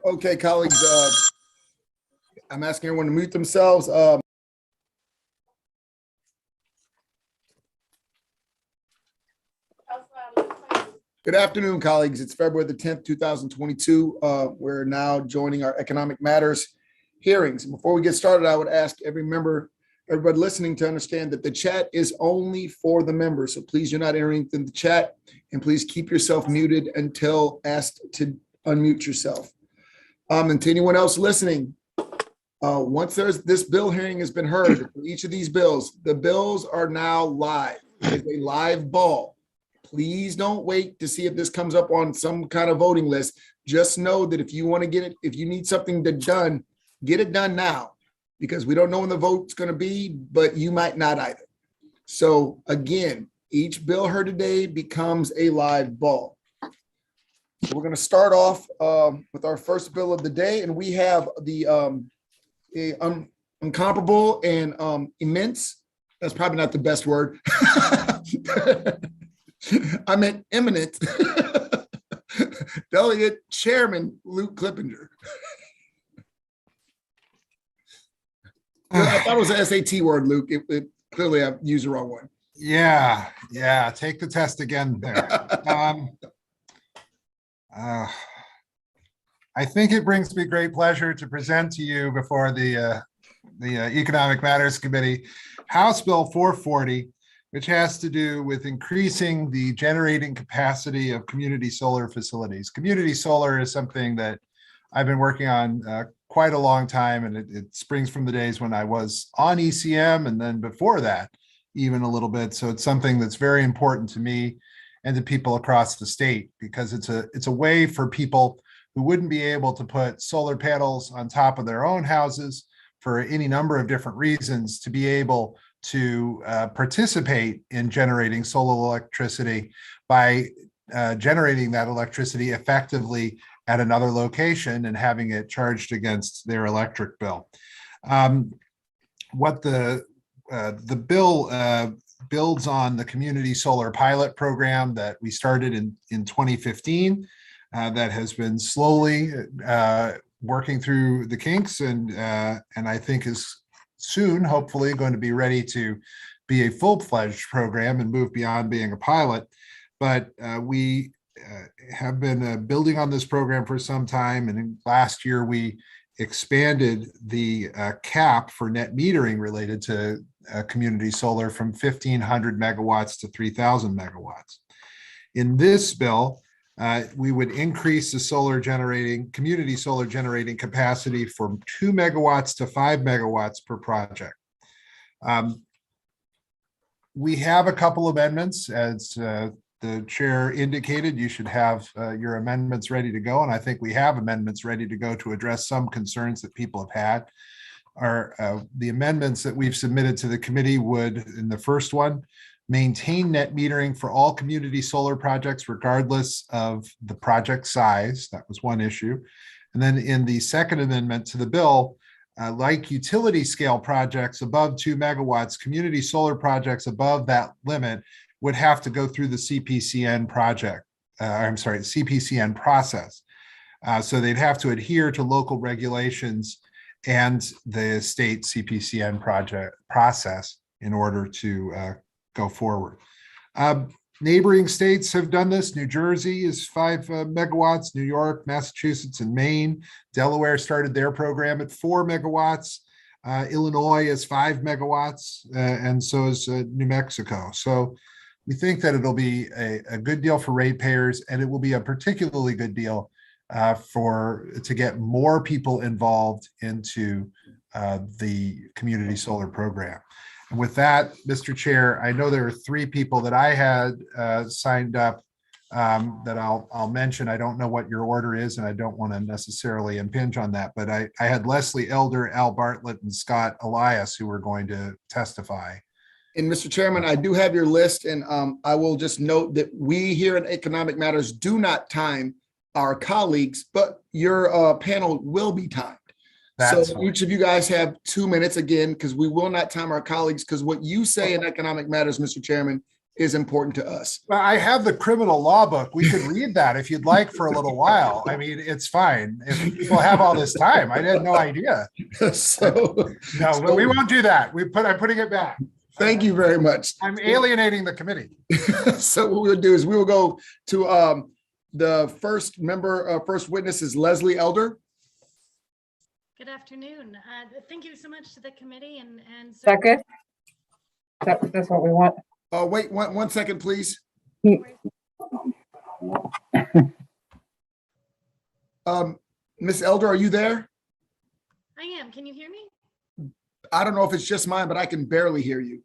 Okay, colleagues, I'm asking everyone to mute themselves. Good afternoon, colleagues. It's February the 10th, 2022. We're now joining our Economic Matters hearings. Before we get started, I would ask everybody listening to understand that the chat is only for the members. So please do not enter anything in the chat, and please keep yourself muted until asked to unmute yourself. And to anyone else listening, once this bill hearing has been heard, for each of these bills, the bills are now live. It's a live ball. Please don't wait to see if this comes up on some kind of voting list. Just know that if you want to get it, if you need something done, get it done now, because we don't know when the vote's going to be, but you might not either. So again, each bill heard today becomes a live ball. So we're going to start off with our first bill of the day, and we have the incomparable and immense. That's probably not the best word. I meant eminent Delegate Chairman Luke Clippinger. I thought it was an SAT word, Luke. Clearly, I've used the wrong one. Yeah. Take the test again there. I think it brings me great pleasure to present to you before the Economic Matters Committee House Bill 440, which has to do with increasing the generating capacity of community solar facilities. Community solar is something that I've been working on quite a long time, and it springs from the days when I was on ECM, and then before that, even a little bit. So it's something that's very important to me and to people across the state, because it's a way for people who wouldn't be able to put solar panels on top of their own houses for any number of different reasons to be able to participate in generating solar electricity by generating that electricity effectively at another location and having it charged against their electric bill. What the bill builds on the community solar pilot program that we started in 2015 that has been slowly working through the kinks, and I think is soon, hopefully, going to be ready to be a full-fledged program and move beyond being a pilot. But we have been building on this program for some time, and last year we expanded the cap for net metering related to community solar from 1,500 megawatts to 3,000 megawatts. In this bill, we would increase the community solar generating capacity from 2 megawatts to 5 megawatts per project. We have a couple amendments. As the chair indicated, you should have your amendments ready to go, and I think we have amendments ready to go to address some concerns that people have had. The amendments that we've submitted to the committee would, in the first one, maintain net metering for all community solar projects, regardless of the project size. That was one issue. And then in the second amendment to the bill, like utility scale projects above 2 megawatts, community solar projects above that limit would have to go through the CPCN CPCN process. So they'd have to adhere to local regulations and the state CPCN process in order to go forward. Neighboring states have done this. New Jersey is 5 megawatts, New York, Massachusetts, and Maine. Delaware started their program at 4 megawatts. Illinois is 5 megawatts, and so is New Mexico. So we think that it'll be a good deal for ratepayers, and it will be a particularly good deal to get more people involved into the community solar program. And with that, Mr. Chair, I know there are 3 people that I had signed up that I'll mention. I don't know what your order is, and I don't want to necessarily impinge on that, but I had Leslie Elder, Al Bartlett, and Scott Elias who were going to testify. And Mr. Chairman, I do have your list, and I will just note that we here at Economic Matters do not time our colleagues, but your panel will be timed. That's so fine. Each of you guys have 2 minutes again, because we will not time our colleagues, because what you say in Economic Matters, Mr. Chairman, is important to us. Well, I have the criminal law book. We could read that if you'd like for a little while. I mean, it's fine. If people have all this time, I had no idea. No, but we won't do that. I'm putting it back. Thank you very much. I'm alienating the committee. So what we'll do is we will go to the first member, first witness is Leslie Elder. Good afternoon. Thank you so much to the committee and Second. That's what we want. Oh, wait, one second, please. Miss Elder, are you there? I am. Can you hear me? I don't know if it's just mine, but I can barely hear you.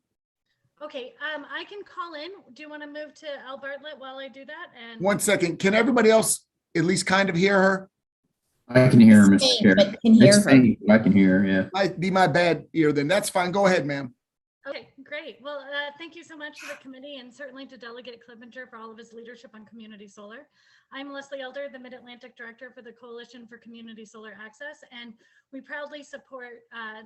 Okay, I can call in. Do you want to move to Al Bartlett while I do that? And One second. Can everybody else at least kind of hear her? I can hear her, Mr. Chair. But can hear It's her. faint, I can hear her, yeah. Might be my bad ear then. That's fine. Go ahead, ma'am. Okay, great. Well, thank you so much to the committee and certainly to Delegate Clippinger for all of his leadership on community solar. I'm Leslie Elder, the Mid-Atlantic Director for the Coalition for Community Solar Access, and we proudly support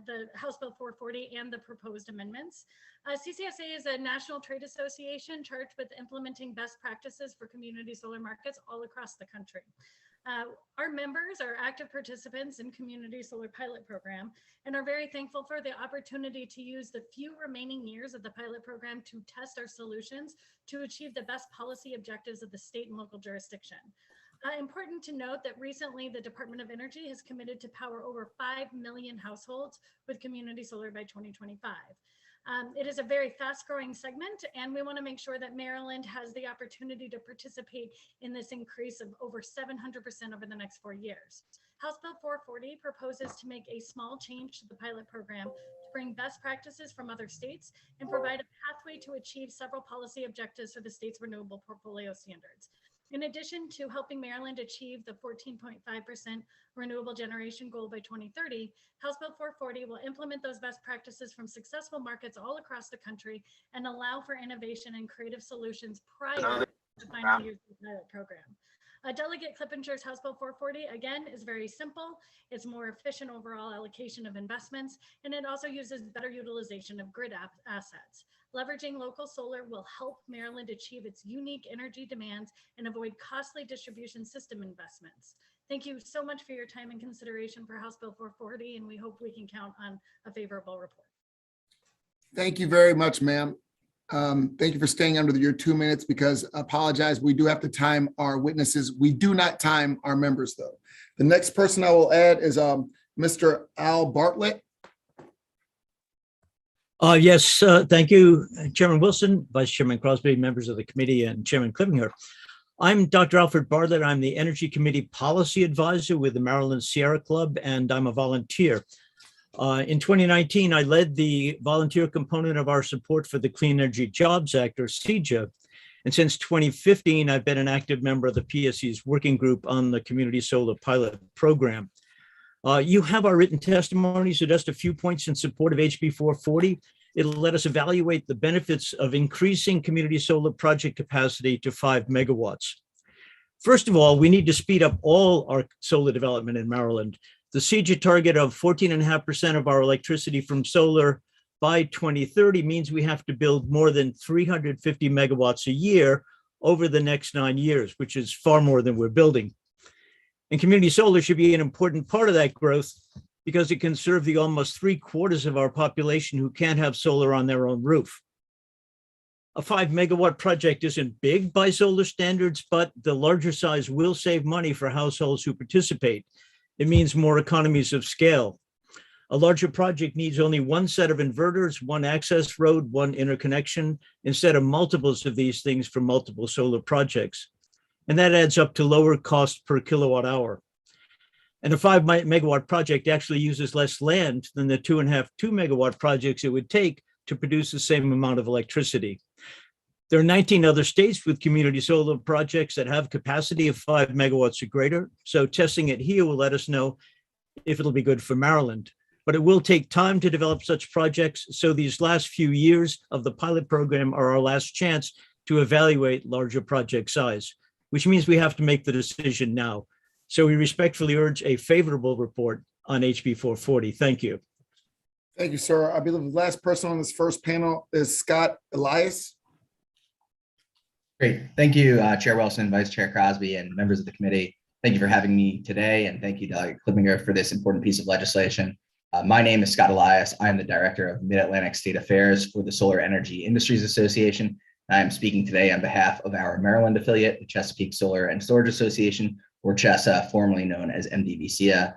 the House Bill 440 and the proposed amendments. CCSA is a national trade association charged with implementing best practices for community solar markets all across the country. Our members are active participants in community solar pilot program and are very thankful for the opportunity to use the few remaining years of the pilot program to test our solutions to achieve the best policy objectives of the state and local jurisdiction. Important to note that recently the Department of Energy has committed to power over 5 million households with community solar by 2025. It is a very fast growing segment, and we want to make sure that Maryland has the opportunity to participate in this increase of over 700% over the next 4 years. House Bill 440 proposes to make a small change to the pilot program to bring best practices from other states and provide a pathway to achieve several policy objectives for the state's renewable portfolio standards. In addition to helping Maryland achieve the 14.5% renewable generation goal by 2030, House Bill 440 will implement those best practices from successful markets all across the country and allow for innovation and creative solutions prior to the final years of the pilot program. Delegate Clippinger's House Bill 440, again, is very simple. It's more efficient overall allocation of investments, and it also uses better utilization of grid assets. Leveraging local solar will help Maryland achieve its unique energy demands and avoid costly distribution system investments. Thank you so much for your time and consideration for House Bill 440, and we hope we can count on a favorable report. Thank you very much, ma'am. Thank you for staying under your 2 minutes, because I apologize, we do have to time our witnesses. We do not time our members though. The next person I will add is Mr. Al Bartlett. Yes, thank you, Chairman Wilson, Vice Chairman Crosby, members of the committee, and Chairman Clippinger. I'm Dr. Alfred Bartlett. I'm the Energy Committee Policy Advisor with the Maryland Sierra Club, and I'm a volunteer. In 2019, I led the volunteer component of our support for the Clean Energy Jobs Act, or CEJA. And since 2015, I've been an active member of the PSC's working group on the Community Solar Pilot Program. You have our written testimony, so just a few points in support of HB 440. It'll let us evaluate the benefits of increasing community solar project capacity to 5 megawatts. First of all, we need to speed up all our solar development in Maryland. The CEJA target of 14.5% of our electricity from solar by 2030 means we have to build more than 350 megawatts a year over the next 9 years, which is far more than we're building. And community solar should be an important part of that growth because it can serve the almost 3/4 of our population who can't have solar on their own roof. A 5 megawatt project isn't big by solar standards, but the larger size will save money for households who participate. It means more economies of scale. A larger project needs only one set of inverters, one access road, one interconnection, instead of multiples of these things for multiple solar projects. And that adds up to lower cost per kilowatt hour. And a 5 megawatt project actually uses less land than the 2 megawatt projects it would take to produce the same amount of electricity. There are 19 other states with community solar projects that have capacity of 5 megawatts or greater. So testing it here will let us know if it'll be good for Maryland. But it will take time to develop such projects. So these last few years of the pilot program are our last chance to evaluate larger project size, which means we have to make the decision now. So we respectfully urge a favorable report on HB 440. Thank you. Thank you, sir. I believe the last person on this first panel is Scott Elias. Great. Thank you, Chair Wilson, Vice Chair Crosby, and members of the committee. Thank you for having me today, and thank you, Delegate Clippinger, for this important piece of legislation. My name is Scott Elias. I am the Director of Mid-Atlantic State Affairs for the Solar Energy Industries Association. I am speaking today on behalf of our Maryland affiliate, the Chesapeake Solar and Storage Association, or CHESA, formerly known as MDVCA.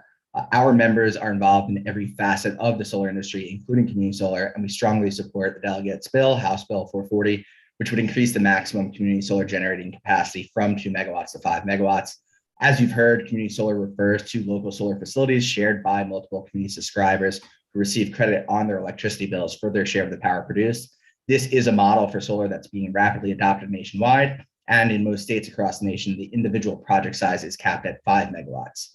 Our members are involved in every facet of the solar industry, including community solar, and we strongly support the delegate's bill, House Bill 440, which would increase the maximum community solar generating capacity from 2 megawatts to 5 megawatts. As you've heard, community solar refers to local solar facilities shared by multiple community subscribers who receive credit on their electricity bills for their share of the power produced. This is a model for solar that's being rapidly adopted nationwide, and in most states across the nation, the individual project size is capped at 5 megawatts.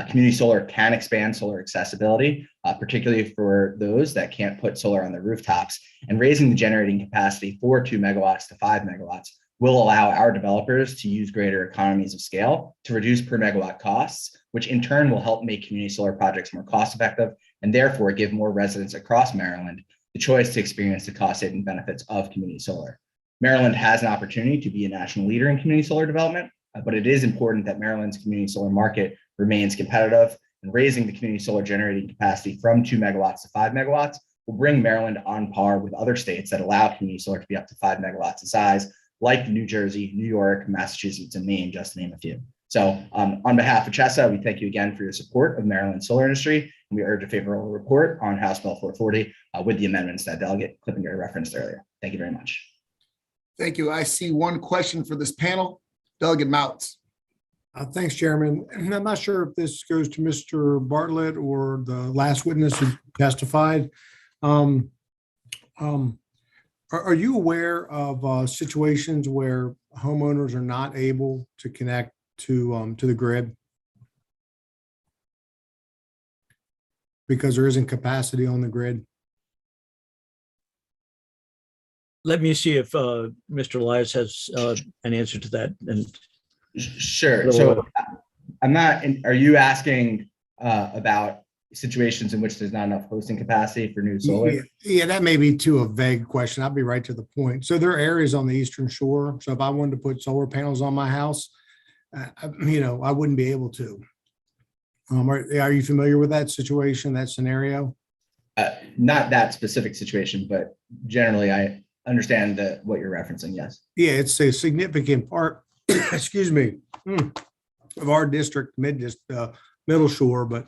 Community solar can expand solar accessibility, particularly for those that can't put solar on their rooftops, and raising the generating capacity for 2 megawatts to 5 megawatts will allow our developers to use greater economies of scale to reduce per megawatt costs, which in turn will help make community solar projects more cost effective and therefore give more residents across Maryland the choice to experience the cost saving benefits of community solar. Maryland has an opportunity to be a national leader in community solar development, but it is important that Maryland's community solar market remains competitive, and raising the community solar generating capacity from 2 megawatts to 5 megawatts will bring Maryland on par with other states that allow community solar to be up to 5 megawatts in size, like New Jersey, New York, Massachusetts, and Maine, just to name a few. So on behalf of CHESA, we thank you again for your support of Maryland's solar industry, and we urge a favorable report on House Bill 440 with the amendments that Delegate Clippinger referenced earlier. Thank you very much. Thank you. I see one question for this panel. Delegate Mouts. Thanks, Chairman. I'm not sure if this goes to Mr. Bartlett or the last witness who testified. Are you aware of situations where homeowners are not able to connect to the grid because there isn't capacity on the grid? Let me see if Mr. Elias has an answer to that. And Sure. So I'm not, are you asking about situations in which there's not enough hosting capacity for new solar? Yeah, that may be too a vague question. I'll be right to the point. So there are areas on the Eastern Shore. So if I wanted to put solar panels on my house, I wouldn't be able to. Are you familiar with that situation, that scenario? Not that specific situation, but generally I understand what you're referencing, yes. Yeah, it's a significant part, excuse me, of our district, Middle Shore, but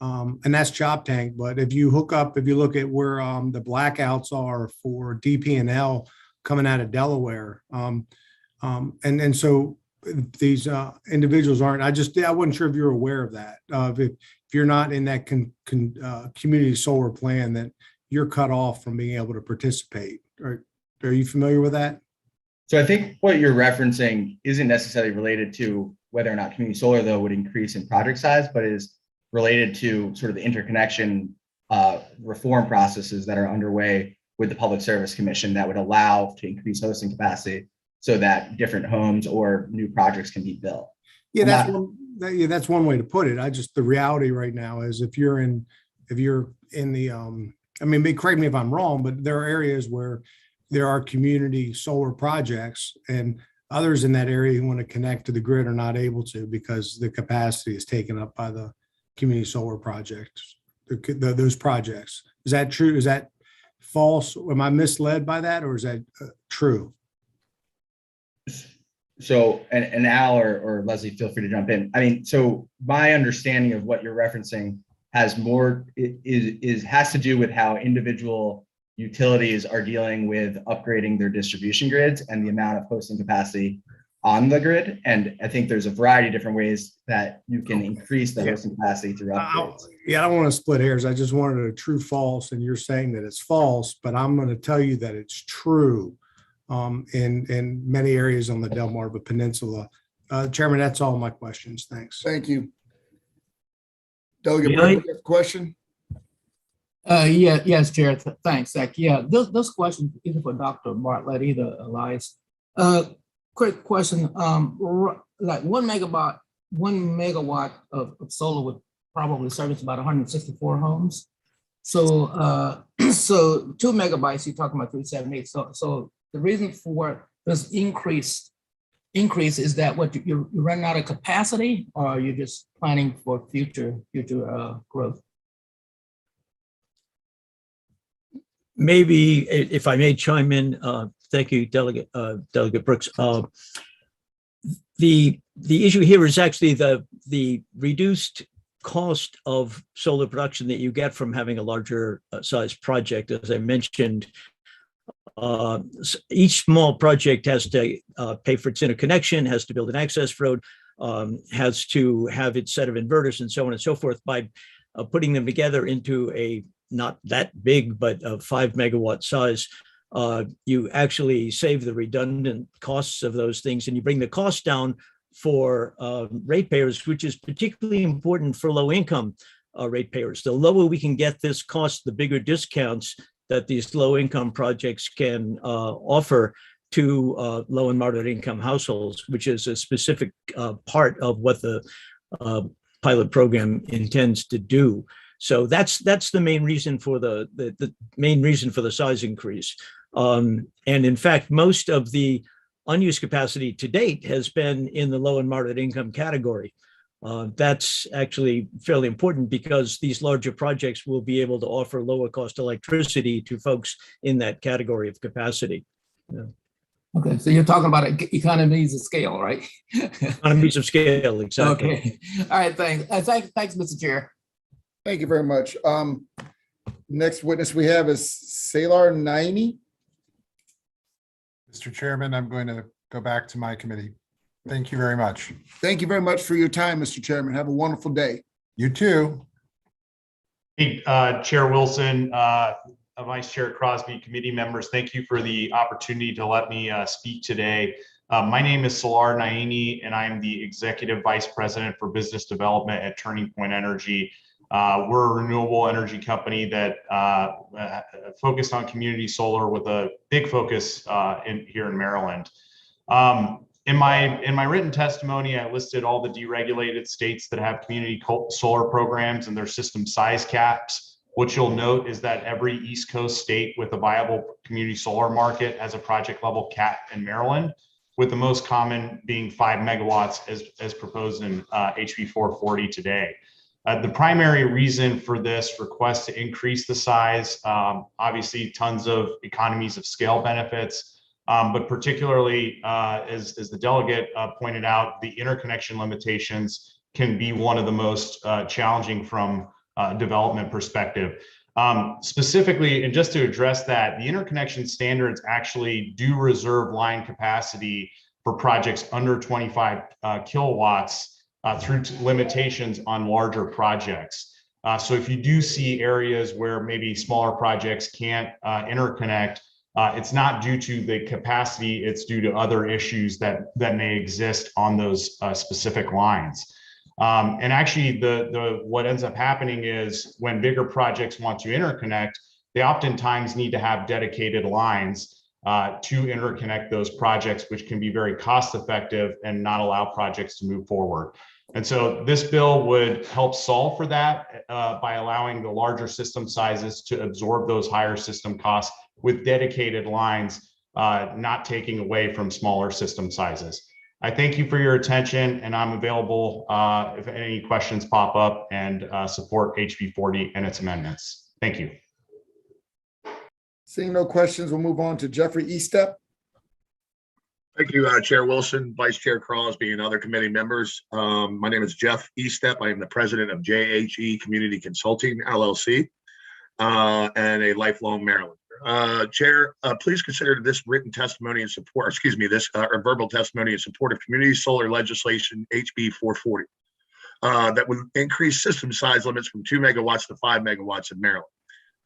and that's Chop Tank. But if you look at where the blackouts are for DP&L coming out of Delaware, and so these individuals aren't. I wasn't sure if you're aware of that. If you're not in that community solar plan, that you're cut off from being able to participate. Are you familiar with that? So I think what you're referencing isn't necessarily related to whether or not community solar, though, would increase in project size, but is related to sort of the interconnection reform processes that are underway with the Public Service Commission that would allow to increase hosting capacity so that different homes or new projects can be built. Yeah, that's one way to put it. The reality right now is if you're in the, correct me if I'm wrong, but there are areas where there are community solar projects and others in that area who want to connect to the grid are not able to because the capacity is taken up by the community solar projects, those projects. Is that true? Is that false? Am I misled by that, or is that true? So, and Al or Leslie, feel free to jump in. So my understanding of what you're referencing has to do with how individual utilities are dealing with upgrading their distribution grids and the amount of hosting capacity on the grid. And I think there's a variety of different ways that you can increase the hosting capacity through upgrades. I don't want to split hairs. I just wanted a true false, and you're saying that it's false, but I'm going to tell you that it's true in many areas on the Delmarva Peninsula. Chairman, that's all my questions. Thanks. Thank you. Delegate Bartlett, question? Yes, Chair. Thanks, Zach. Yeah, those questions either for Dr. Bartlett, either Elias. Quick question. Like 1 megawatt of solar would probably service about 164 homes. So 2 megabytes, you're talking about 378. So the reason for this increased increase, is that what you're running out of capacity, or are you just planning for future growth? Maybe if I may chime in, thank you, Delegate Brooks. The issue here is actually the reduced cost of solar production that you get from having a larger size project. As I mentioned, each small project has to pay for its interconnection, has to build an access road, has to have its set of inverters and so on and so forth. By putting them together into a not that big, but a 5 megawatt size, you actually save the redundant costs of those things, and you bring the cost down for ratepayers, which is particularly important for low income ratepayers. The lower we can get this cost, the bigger discounts that these low income projects can offer to low and moderate income households, which is a specific part of what the pilot program intends to do. So that's the main reason for the main reason for the size increase. And in fact, most of the unused capacity to date has been in the low and moderate income category. That's actually fairly important because these larger projects will be able to offer lower cost electricity to folks in that category of capacity. Yeah. Okay, so you're talking about economies of scale, right? Economies of scale, exactly. Okay, all right, thanks. Thanks, Mr. Chair. Thank you very much. Next witness we have is Salar Naini. Mr. Chairman, I'm going to go back to my committee. Thank you very much. Thank you very much for your time, Mr. Chairman. Have a wonderful day. You too. Hey, Chair Wilson, Vice Chair Crosby, committee members, thank you for the opportunity to let me speak today. My name is Salar Naini, and I am the Executive Vice President for Business Development at Turning Point Energy. We're a renewable energy company that focused on community solar with a big focus here in Maryland. In my written testimony, I listed all the deregulated states that have community solar programs and their system size caps. What you'll note is that every East Coast state with a viable community solar market has a project level cap in Maryland, with the most common being 5 megawatts as proposed in HB 440 today. The primary reason for this request to increase the size, obviously tons of economies of scale benefits, but particularly as the delegate pointed out, the interconnection limitations can be one of the most challenging from development perspective. Specifically, and just to address that, the interconnection standards actually do reserve line capacity for projects under 25 kilowatts through limitations on larger projects. So if you do see areas where maybe smaller projects can't interconnect, it's not due to the capacity, it's due to other issues that may exist on those specific lines. And actually, what ends up happening is when bigger projects want to interconnect, they oftentimes need to have dedicated lines to interconnect those projects, which can be very cost effective and not allow projects to move forward. And so this bill would help solve for that by allowing the larger system sizes to absorb those higher system costs with dedicated lines, not taking away from smaller system sizes. I thank you for your attention, and I'm available if any questions pop up, and support HB 40 and its amendments. Thank you. Seeing no questions, we'll move on to Jeffrey Estep. Thank you, Chair Wilson, Vice Chair Crosby, and other committee members. My name is Jeff Estep. I am the president of JHE Community Consulting, LLC, and a lifelong Marylander. Chair, please consider this written testimony in support, this verbal testimony in support of community solar legislation HB 440 that would increase system size limits from 2 megawatts to 5 megawatts in Maryland.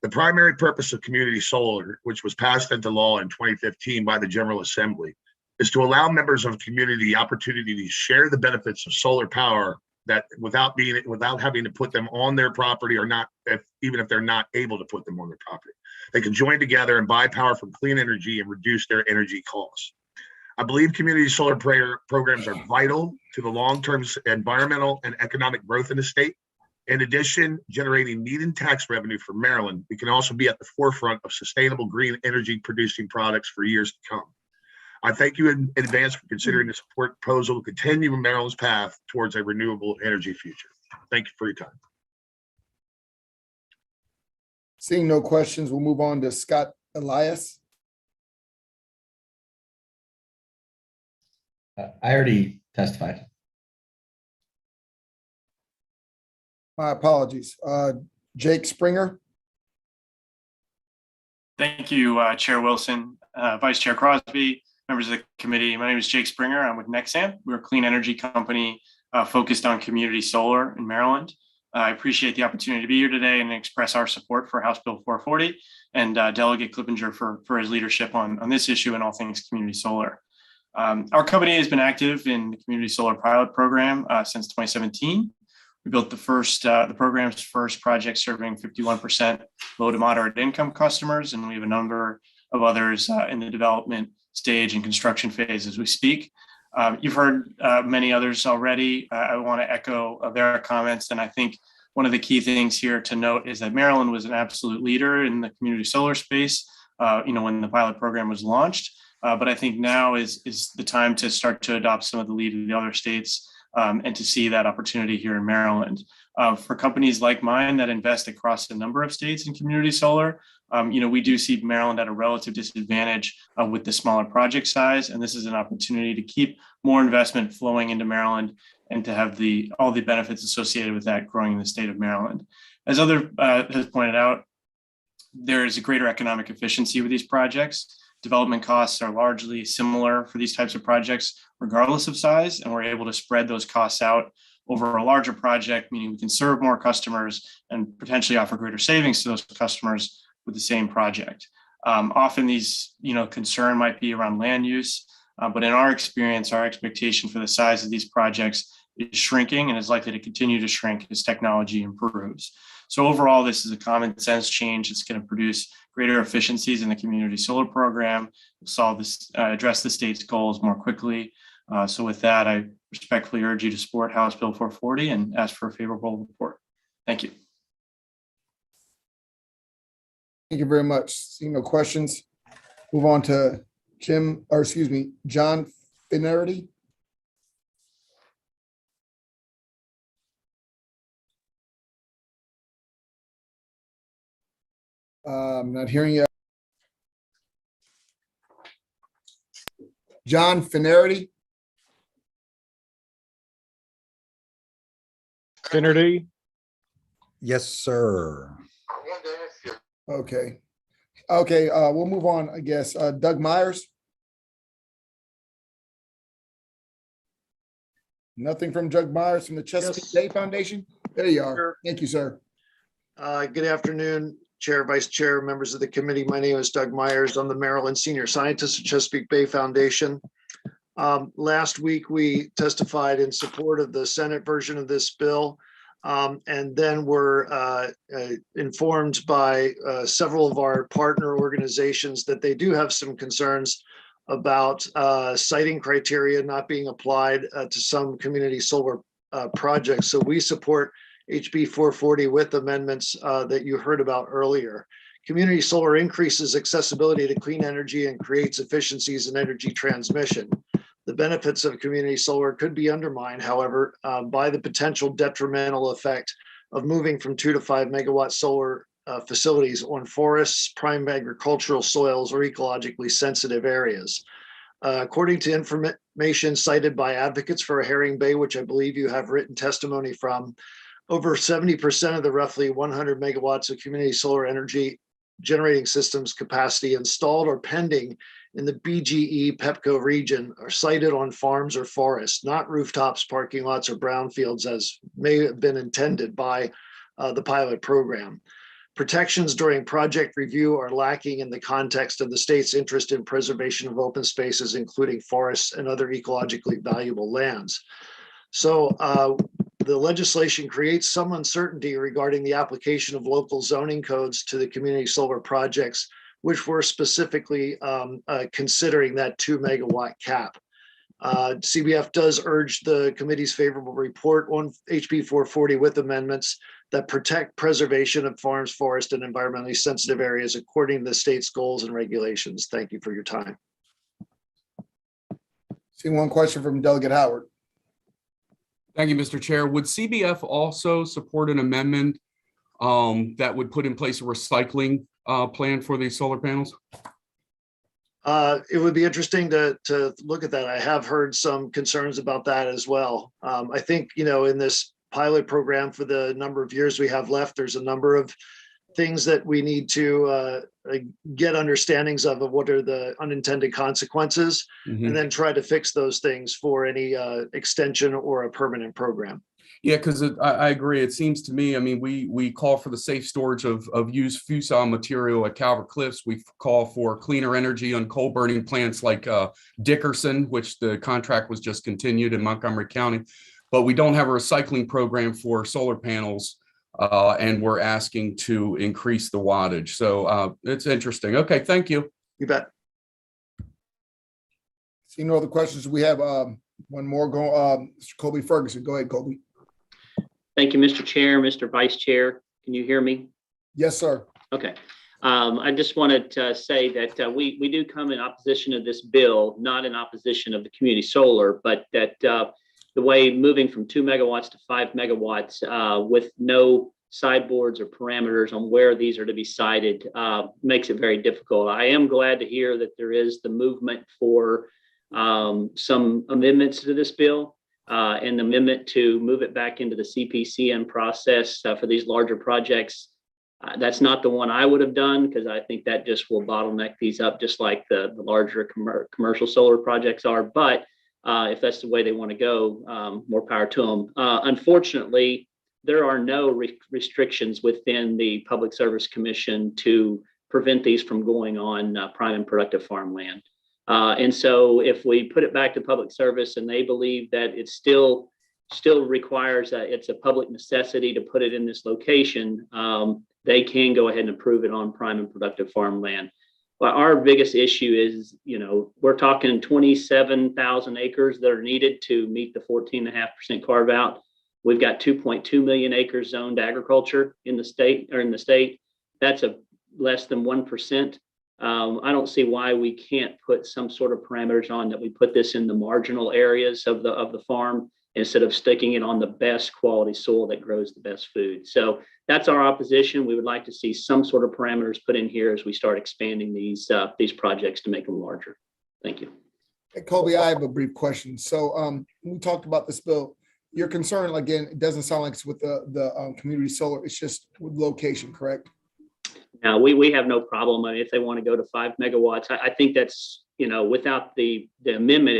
The primary purpose of community solar, which was passed into law in 2015 by the General Assembly, is to allow members of the community the opportunity to share the benefits of solar power that without having to put them on their property, or not, even if they're not able to put them on their property. They can join together and buy power from clean energy and reduce their energy costs. I believe community solar programs are vital to the long-term environmental and economic growth in the state. In addition, generating needed tax revenue for Maryland, we can also be at the forefront of sustainable green energy producing products for years to come. I thank you in advance for considering this important proposal to continue Maryland's path towards a renewable energy future. Thank you for your time. Seeing no questions, we'll move on to Scott Elias. I already testified. My apologies. Jake Springer. Thank you, Chair Wilson, Vice Chair Crosby, members of the committee. My name is Jake Springer. I'm with Naacp. We're a clean energy company focused on community solar in Maryland. I appreciate the opportunity to be here today and express our support for House Bill 440 and Delegate Clippinger for his leadership on this issue and all things community solar. Our company has been active in the community solar pilot program since 2017. We built the program's first project serving 51% low to moderate income customers, and we have a number of others in the development stage and construction phase as we speak. You've heard many others already. I want to echo their comments, and I think one of the key things here to note is that Maryland was an absolute leader in the community solar space, when the pilot program was launched. But I think now is the time to start to adopt some of the lead of the other states and to see that opportunity here in Maryland. For companies like mine that invest across a number of states in community solar, we do see Maryland at a relative disadvantage with the smaller project size, and this is an opportunity to keep more investment flowing into Maryland and to have all the benefits associated with that growing in the state of Maryland. As others has pointed out, there is a greater economic efficiency with these projects. Development costs are largely similar for these types of projects, regardless of size, and we're able to spread those costs out over a larger project, meaning we can serve more customers and potentially offer greater savings to those customers with the same project. Often these, concern might be around land use, but in our experience, our expectation for the size of these projects is shrinking and is likely to continue to shrink as technology improves. So overall, this is a common sense change that's going to produce greater efficiencies in the community solar program, address the state's goals more quickly. So with that, I respectfully urge you to support House Bill 440 and ask for a favorable report. Thank you. Thank you very much. Seeing no questions, move on to John Finnerty. I'm not hearing you. John Finnerty. Finnerty. Yes, sir. Okay. We'll move on, I guess. Doug Myers. Nothing from Doug Myers from the Chesapeake Bay Foundation. There you are. Sure. Thank you, sir. Good afternoon, Chair, Vice Chair, members of the committee. My name is Doug Myers. I'm the Maryland Senior Scientist at Chesapeake Bay Foundation. Last week, we testified in support of the Senate version of this bill, and then were informed by several of our partner organizations that they do have some concerns about siting criteria not being applied to some community solar projects. So we support HB 440 with amendments that you heard about earlier. Community solar increases accessibility to clean energy and creates efficiencies in energy transmission. The benefits of community solar could be undermined, however, by the potential detrimental effect of moving from 2 to 5 megawatt solar facilities on forests, prime agricultural soils, or ecologically sensitive areas. According to information cited by advocates for Herring Bay, which I believe you have written testimony from, over 70% of the roughly 100 megawatts of community solar energy generating systems capacity installed or pending in the BGE PEPCO region are sited on farms or forests, not rooftops, parking lots, or brownfields as may have been intended by the pilot program. Protections during project review are lacking in the context of the state's interest in preservation of open spaces, including forests and other ecologically valuable lands. So the legislation creates some uncertainty regarding the application of local zoning codes to the community solar projects, which we're specifically considering that 2 megawatt cap. CBF does urge the committee's favorable report on HB 440 with amendments that protect preservation of farms, forest, and environmentally sensitive areas according to the state's goals and regulations. Thank you for your time. See one question from Delegate Howard. Thank you, Mr. Chair. Would CBF also support an amendment that would put in place a recycling plan for these solar panels? It would be interesting to look at that. I have heard some concerns about that as well. I think, in this pilot program for the number of years we have left, there's a number of things that we need to get understandings of what are the unintended consequences, and then try to fix those things for any extension or a permanent program. Yeah, because I agree. It seems to me, I mean, we call for the safe storage of used fusel material at Calvert Cliffs. We call for cleaner energy on coal burning plants like Dickerson, which the contract was just continued in Montgomery County. But we don't have a recycling program for solar panels, and we're asking to increase the wattage. So it's interesting. Okay, thank you. You bet. See no other questions. We have one more go. Mr. Colby Ferguson. Go ahead, Colby. Thank you, Mr. Chair, Mr. Vice Chair. Can you hear me? Yes, sir. Okay. I just wanted to say that we do come in opposition of this bill, not in opposition of the community solar, but that the way moving from 2 megawatts to 5 megawatts with no sideboards or parameters on where these are to be sited makes it very difficult. I am glad to hear that there is the movement for some amendments to this bill. And the amendment to move it back into the CPCN process for these larger projects. That's not the one I would have done, because I think that just will bottleneck these up just like the larger commercial solar projects are. But if that's the way they want to go, more power to them. Unfortunately, there are no restrictions within the Public Service Commission to prevent these from going on prime and productive farmland. And so if we put it back to public service and they believe that it still requires it's a public necessity to put it in this location, they can go ahead and approve it on prime and productive farmland. But our biggest issue is, we're talking 27,000 acres that are needed to meet the 14.5% carve out. We've got 2.2 million acres zoned agriculture in the state. That's a less than 1%. I don't see why we can't put some sort of parameters on that we put this in the marginal areas of the farm instead of sticking it on the best quality soil that grows the best food. So that's our opposition. We would like to see some sort of parameters put in here as we start expanding these projects to make them larger. Thank you. Hey, Colby, I have a brief question. So we talked about this bill. Your concern, again, it doesn't sound like it's with the community solar. It's just with location, correct? Now, we have no problem. I mean, if they want to go to 5 megawatts, I think that's, without the amendment,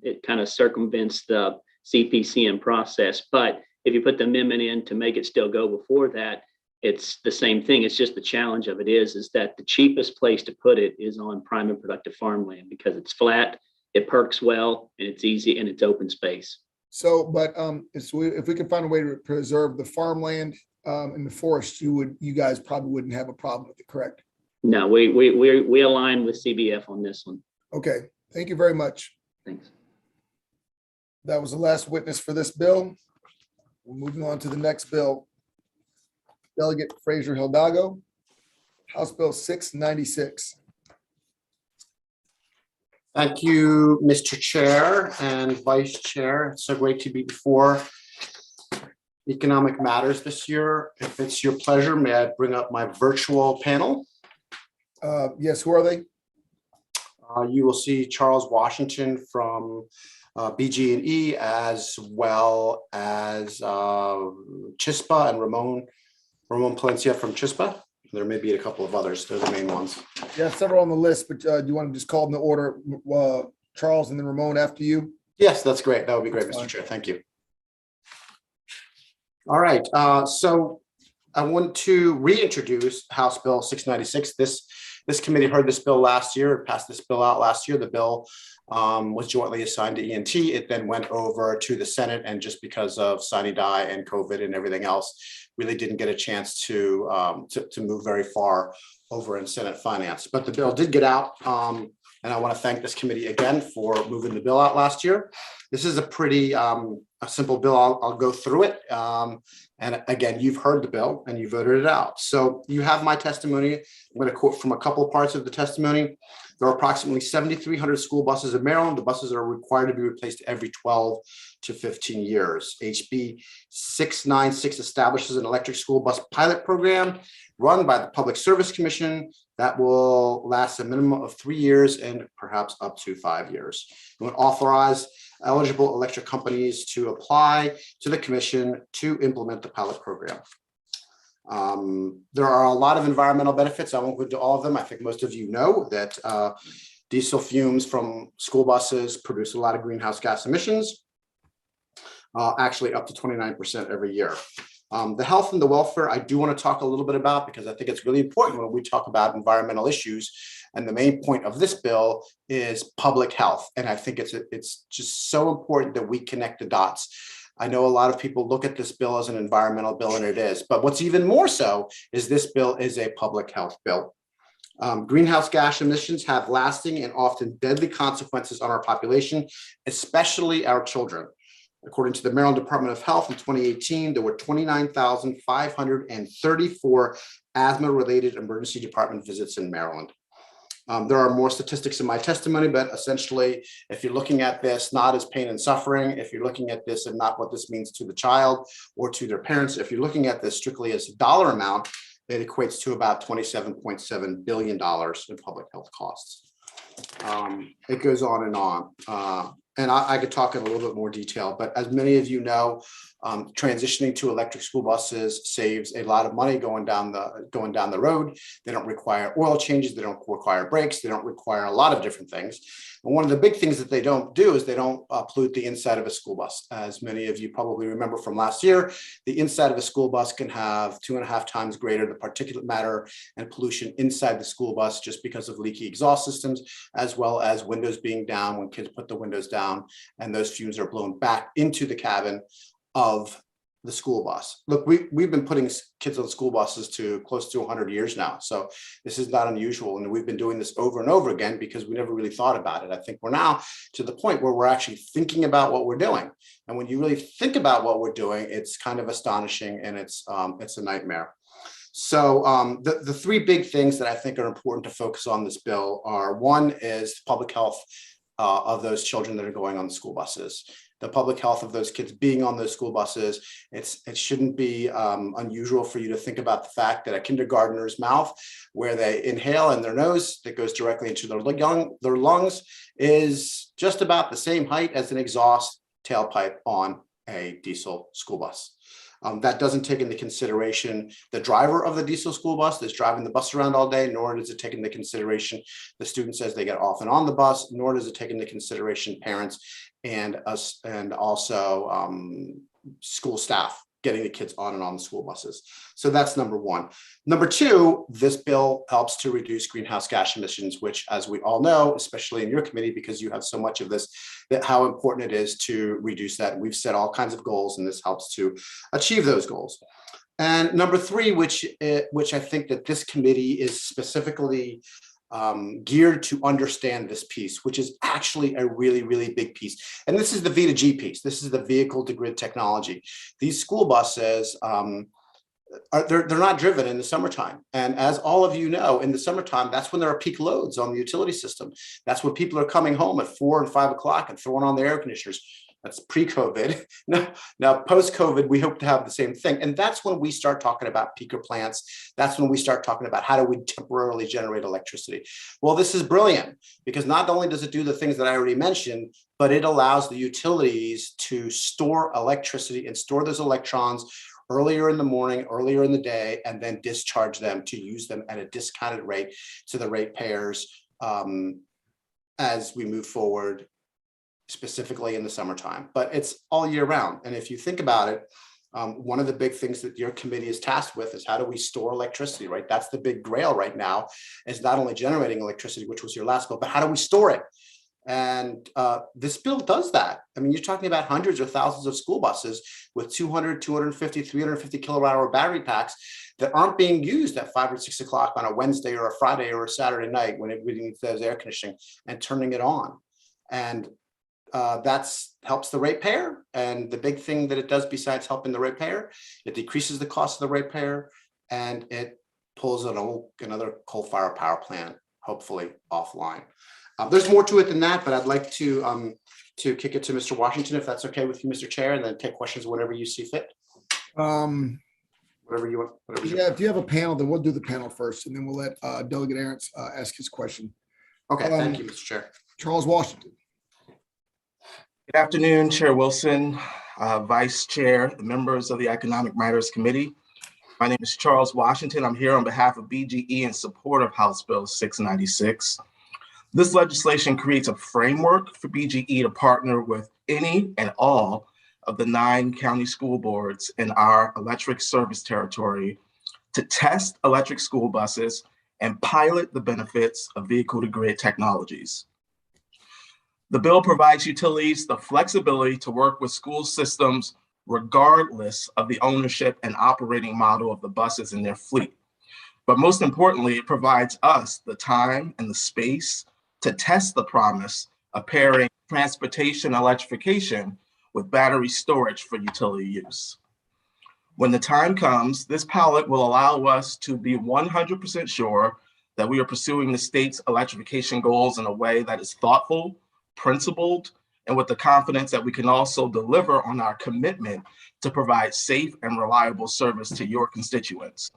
it kind of circumvents the CPCN process. But if you put the amendment in to make it still go before that, it's the same thing. It's just the challenge of it is that the cheapest place to put it is on prime and productive farmland because it's flat, it perks well, and it's easy, and it's open space. So, but if we can find a way to preserve the farmland in the forest, you guys probably wouldn't have a problem with it, correct? No, we align with CBF on this one. Okay, thank you very much. Thanks. That was the last witness for this bill. We're moving on to the next bill. Delegate Fraser Hidalgo, House Bill 696. Thank you, Mr. Chair and Vice Chair. It's so great to be before Economic Matters this year. If it's your pleasure, may I bring up my virtual panel? Yes, who are they? You will see Charles Washington from BG&E, as well as Chispa and Ramon Palencia from Chispa. There may be a couple of others. They're the main ones. Yeah, several on the list, but do you want to just call them the order, Charles and then Ramon after you? Yes, that's great. That would be great, Mr. Chair. Thank you. All right. So I want to reintroduce House Bill 696. This committee heard this bill last year, passed this bill out last year. The bill was jointly assigned to ENT. It then went over to the Senate, and just because of sine die and COVID and everything else, really didn't get a chance to move very far over in Senate Finance. But the bill did get out, and I want to thank this committee again for moving the bill out last year. This is a pretty a simple bill. I'll go through it. And again, you've heard the bill and you voted it out. So you have my testimony. I'm going to quote from a couple parts of the testimony. There are approximately 7,300 school buses in Maryland. The buses are required to be replaced every 12 to 15 years. HB 696 establishes an electric school bus pilot program run by the Public Service Commission that will last a minimum of 3 years and perhaps up to 5 years. It will authorize eligible electric companies to apply to the commission to implement the pilot program. There are a lot of environmental benefits. I won't go into all of them. I think most of you know that diesel fumes from school buses produce a lot of greenhouse gas emissions, actually up to 29% every year. The health and the welfare, I do want to talk a little bit about because I think it's really important when we talk about environmental issues. And the main point of this bill is public health. And I think it's just so important that we connect the dots. I know a lot of people look at this bill as an environmental bill, and it is. But what's even more so is this bill is a public health bill. Greenhouse gas emissions have lasting and often deadly consequences on our population, especially our children. According to the Maryland Department of Health in 2018, there were 29,534 asthma-related emergency department visits in Maryland. There are more statistics in my testimony, but essentially, if you're looking at this not as pain and suffering, if you're looking at this and not what this means to the child or to their parents, if you're looking at this strictly as a dollar amount, it equates to about $27.7 billion in public health costs. It goes on and on. And I could talk in a little bit more detail, but as many of you know, transitioning to electric school buses saves a lot of money going down the road. They don't require oil changes. They don't require brakes. They don't require a lot of different things. And one of the big things that they don't do is they don't pollute the inside of a school bus. As many of you probably remember from last year, the inside of a school bus can have 2.5 times greater the particulate matter and pollution inside the school bus just because of leaky exhaust systems, as well as windows being down when kids put the windows down and those fumes are blown back into the cabin of the school bus. Look, we've been putting kids on school buses to close to 100 years now. So this is not unusual. And we've been doing this over and over again because we never really thought about it. I think we're now to the point where we're actually thinking about what we're doing. And when you really think about what we're doing, it's kind of astonishing and it's a nightmare. So the three big things that I think are important to focus on this bill are, one is public health of those children that are going on the school buses. The public health of those kids being on those school buses. It shouldn't be unusual for you to think about the fact that a kindergartner's mouth, where they inhale in their nose that goes directly into their lungs, is just about the same height as an exhaust tailpipe on a diesel school bus. That doesn't take into consideration the driver of the diesel school bus that's driving the bus around all day, nor does it take into consideration the students as they get off and on the bus, nor does it take into consideration parents and us, and also school staff getting the kids on and on the school buses. So that's number one. Number two, this bill helps to reduce greenhouse gas emissions, which, as we all know, especially in your committee, because you have so much of this, that how important it is to reduce that. We've set all kinds of goals, and this helps to achieve those goals. And number three, which I think that this committee is specifically geared to understand this piece, which is actually a really, really big piece. And this is the V2G piece. This is the vehicle to grid technology. These school buses, they're not driven in the summertime. And as all of you know, in the summertime, that's when there are peak loads on the utility system. That's when people are coming home at 4 and 5 o'clock and throwing on their air conditioners. That's pre-COVID. Now, post-COVID, we hope to have the same thing. And that's when we start talking about peaker plants. That's when we start talking about how do we temporarily generate electricity. Well, this is brilliant because not only does it do the things that I already mentioned, but it allows the utilities to store electricity and store those electrons earlier in the morning, earlier in the day, and then discharge them to use them at a discounted rate to the ratepayers as we move forward, specifically in the summertime, but it's all year round. And if you think about it, one of the big things that your committee is tasked with is how do we store electricity, right? That's the big grail right now, is not only generating electricity, which was your last bill, but how do we store it? And this bill does that. I mean, you're talking about hundreds or thousands of school buses with 200, 250, 350 kilowatt hour battery packs that aren't being used at 5 or 6 o'clock on a Wednesday or a Friday or a Saturday night when it really needs those air conditioning and turning it on. And that's helps the ratepayer. And the big thing that it does besides helping the ratepayer, it decreases the cost of the ratepayer, and it pulls another coal-fired power plant, hopefully offline. There's more to it than that, but I'd like to kick it to Mr. Washington, if that's okay with you, Mr. Chair, and then take questions whenever you see fit. Whatever you want. Yeah, if you have a panel, then we'll do the panel first, and then we'll let Delegate Arentz ask his question. Okay, thank you, Mr. Chair. Charles Washington. Good afternoon, Chair Wilson, Vice Chair, the members of the Economic Matters Committee. My name is Charles Washington. I'm here on behalf of BGE in support of House Bill 696. This legislation creates a framework for BGE to partner with any and all of the 9 county school boards in our electric service territory to test electric school buses and pilot the benefits of vehicle-to-grid technologies. The bill provides utilities the flexibility to work with school systems regardless of the ownership and operating model of the buses in their fleet. But most importantly, it provides us the time and the space to test the promise of pairing transportation electrification with battery storage for utility use. When the time comes, this pilot will allow us to be 100% sure that we are pursuing the state's electrification goals in a way that is thoughtful, principled, and with the confidence that we can also deliver on our commitment to provide safe and reliable service to your constituents.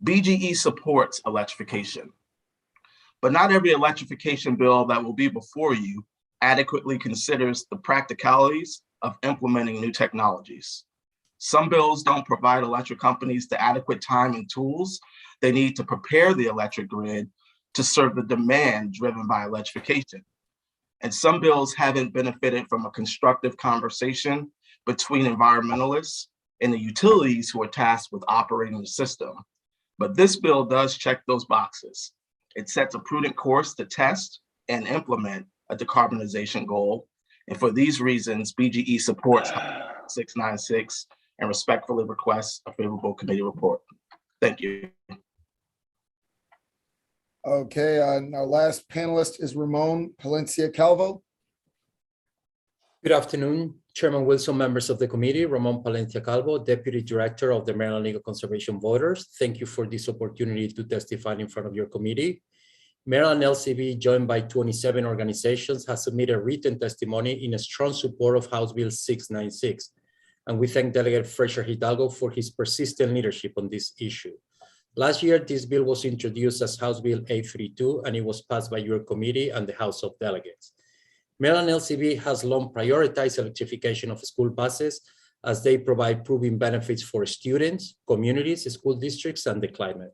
BGE supports electrification, but not every electrification bill that will be before you adequately considers the practicalities of implementing new technologies. Some bills don't provide electric companies the adequate time and tools they need to prepare the electric grid to serve the demand driven by electrification. And some bills haven't benefited from a constructive conversation between environmentalists and the utilities who are tasked with operating the system. But this bill does check those boxes. It sets a prudent course to test and implement a decarbonization goal. And for these reasons, BGE supports 696 and respectfully requests a favorable committee report. Thank you. Okay, our last panelist is Ramon Palencia Calvo. Good afternoon, Chairman Wilson, members of the committee. Ramon Palencia Calvo, Deputy Director of the Maryland Legal Conservation Voters. Thank you for this opportunity to testify in front of your committee. Maryland LCV, joined by 27 organizations, has submitted written testimony in a strong support of House Bill 696. And we thank Delegate Fraser Hidalgo for his persistent leadership on this issue. Last year, this bill was introduced as House Bill 832, and it was passed by your committee and the House of Delegates. Maryland LCV has long prioritized electrification of school buses as they provide proven benefits for students, communities, school districts, and the climate.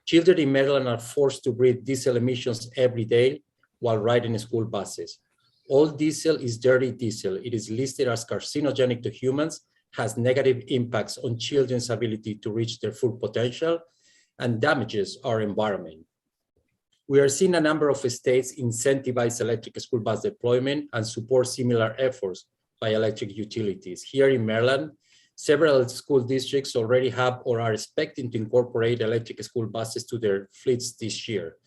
Children in Maryland are forced to breathe diesel emissions every day while riding school buses. All diesel is dirty diesel. It is listed as carcinogenic to humans, has negative impacts on children's ability to reach their full potential, and damages our environment. We are seeing a number of states incentivize electric school bus deployment and support similar efforts by electric utilities. Here in Maryland, several school districts already have or are expecting to incorporate electric school buses to their fleets this year.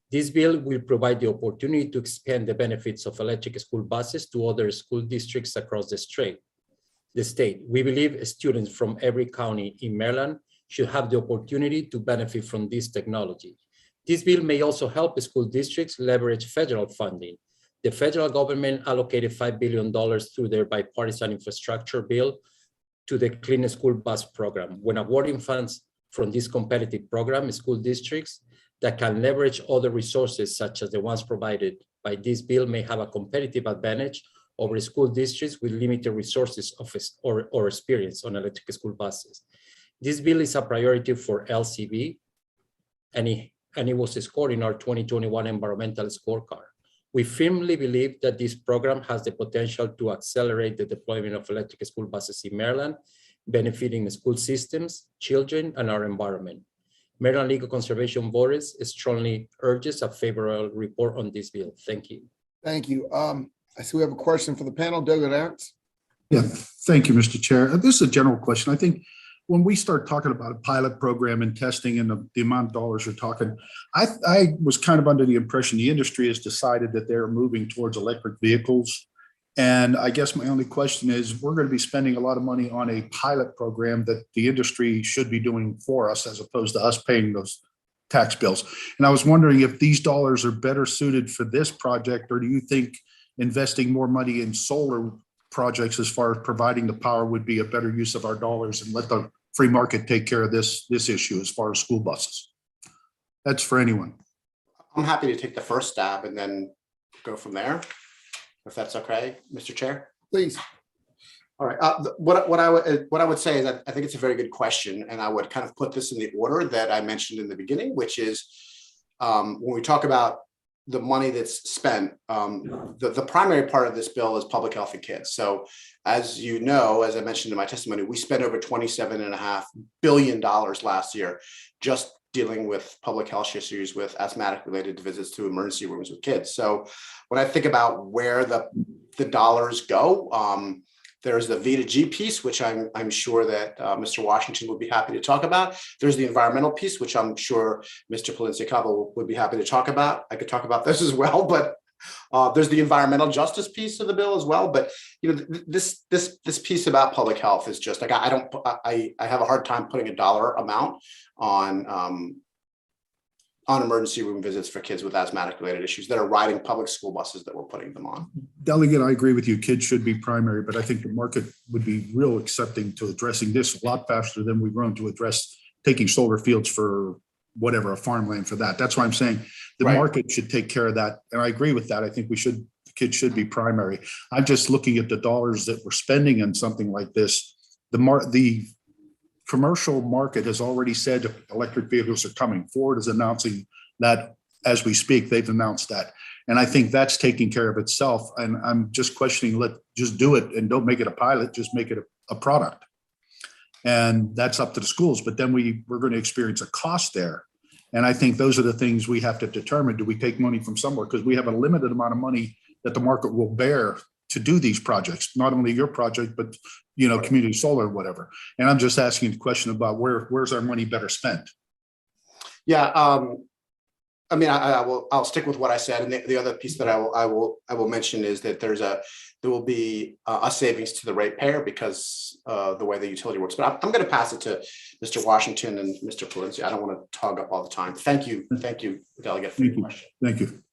This bill will provide the opportunity to expand the benefits of electric school buses to other school districts across the state. We believe students from every county in Maryland should have the opportunity to benefit from this technology. This bill may also help school districts leverage federal funding. The federal government allocated $5 billion through their bipartisan infrastructure bill to the Clean School Bus Program. When awarding funds from this competitive program, school districts that can leverage other resources such as the ones provided by this bill may have a competitive advantage over school districts with limited resources or experience on electric school buses. This bill is a priority for LCV, and it was scored in our 2021 environmental scorecard. We firmly believe that this program has the potential to accelerate the deployment of electric school buses in Maryland, benefiting school systems, children, and our environment. Maryland Legal Conservation Voters strongly urges a favorable report on this bill. Thank you. Thank you. I see we have a question for the panel. Delegate Arentz. Yeah, thank you, Mr. Chair. This is a general question. I think when we start talking about a pilot program and testing and the amount of dollars you're talking, I was kind of under the impression the industry has decided that they're moving towards electric vehicles And I guess my only question is, we're going to be spending a lot of money on a pilot program that the industry should be doing for us as opposed to us paying those tax bills. And I was wondering if these dollars are better suited for this project, or do you think investing more money in solar projects as far as providing the power would be a better use of our dollars and let the free market take care of this issue as far as school buses? That's for anyone. I'm happy to take the first stab and then go from there, if that's okay, Mr. Chair. Please. All right. What I would say is that I think it's a very good question, and I would kind of put this in the order that I mentioned in the beginning, which is when we talk about the money that's spent, the primary part of this bill is public health and kids. So as you know, as I mentioned in my testimony, we spent over $27.5 billion last year just dealing with public health issues with asthmatic related visits to emergency rooms with kids. So when I think about where the dollars go, there's the V2G piece, which I'm sure that Mr. Washington would be happy to talk about. There's the environmental piece, which I'm sure Mr. Palencia-Cabo would be happy to talk about. I could talk about this as well, but there's the environmental justice piece of the bill as well. But you know, this piece about public health is just like I have a hard time putting a dollar amount on emergency room visits for kids with asthmatic related issues that are riding public school buses that we're putting them on. Delegate, I agree with you. Kids should be primary, but I think the market would be real accepting to addressing this a lot faster than we've grown to address taking solar fields for whatever, a farmland for that. That's why I'm saying the market should take care of that. And I agree with that. I think the kids should be primary. I'm just looking at the dollars that we're spending on something like this. The commercial market has already said electric vehicles are coming. Ford is announcing that as we speak. They've announced that. And I think that's taking care of itself. And I'm just questioning, just do it and don't make it a pilot, just make it a product. And that's up to the schools. But then we're going to experience a cost there. And I think those are the things we have to determine. Do we take money from somewhere? Because we have a limited amount of money that the market will bear to do these projects, not only your project, but community solar or whatever. And I'm just asking the question about where's our money better spent? Yeah, I mean, I'll stick with what I said, and the other piece that I will mention is that there will be a savings to the ratepayer because the way the utility works. But I'm going to pass it to Mr. Washington and Mr. Palencia. I don't want to hog up all the time. Thank you, Delegate, for your question. Thank you.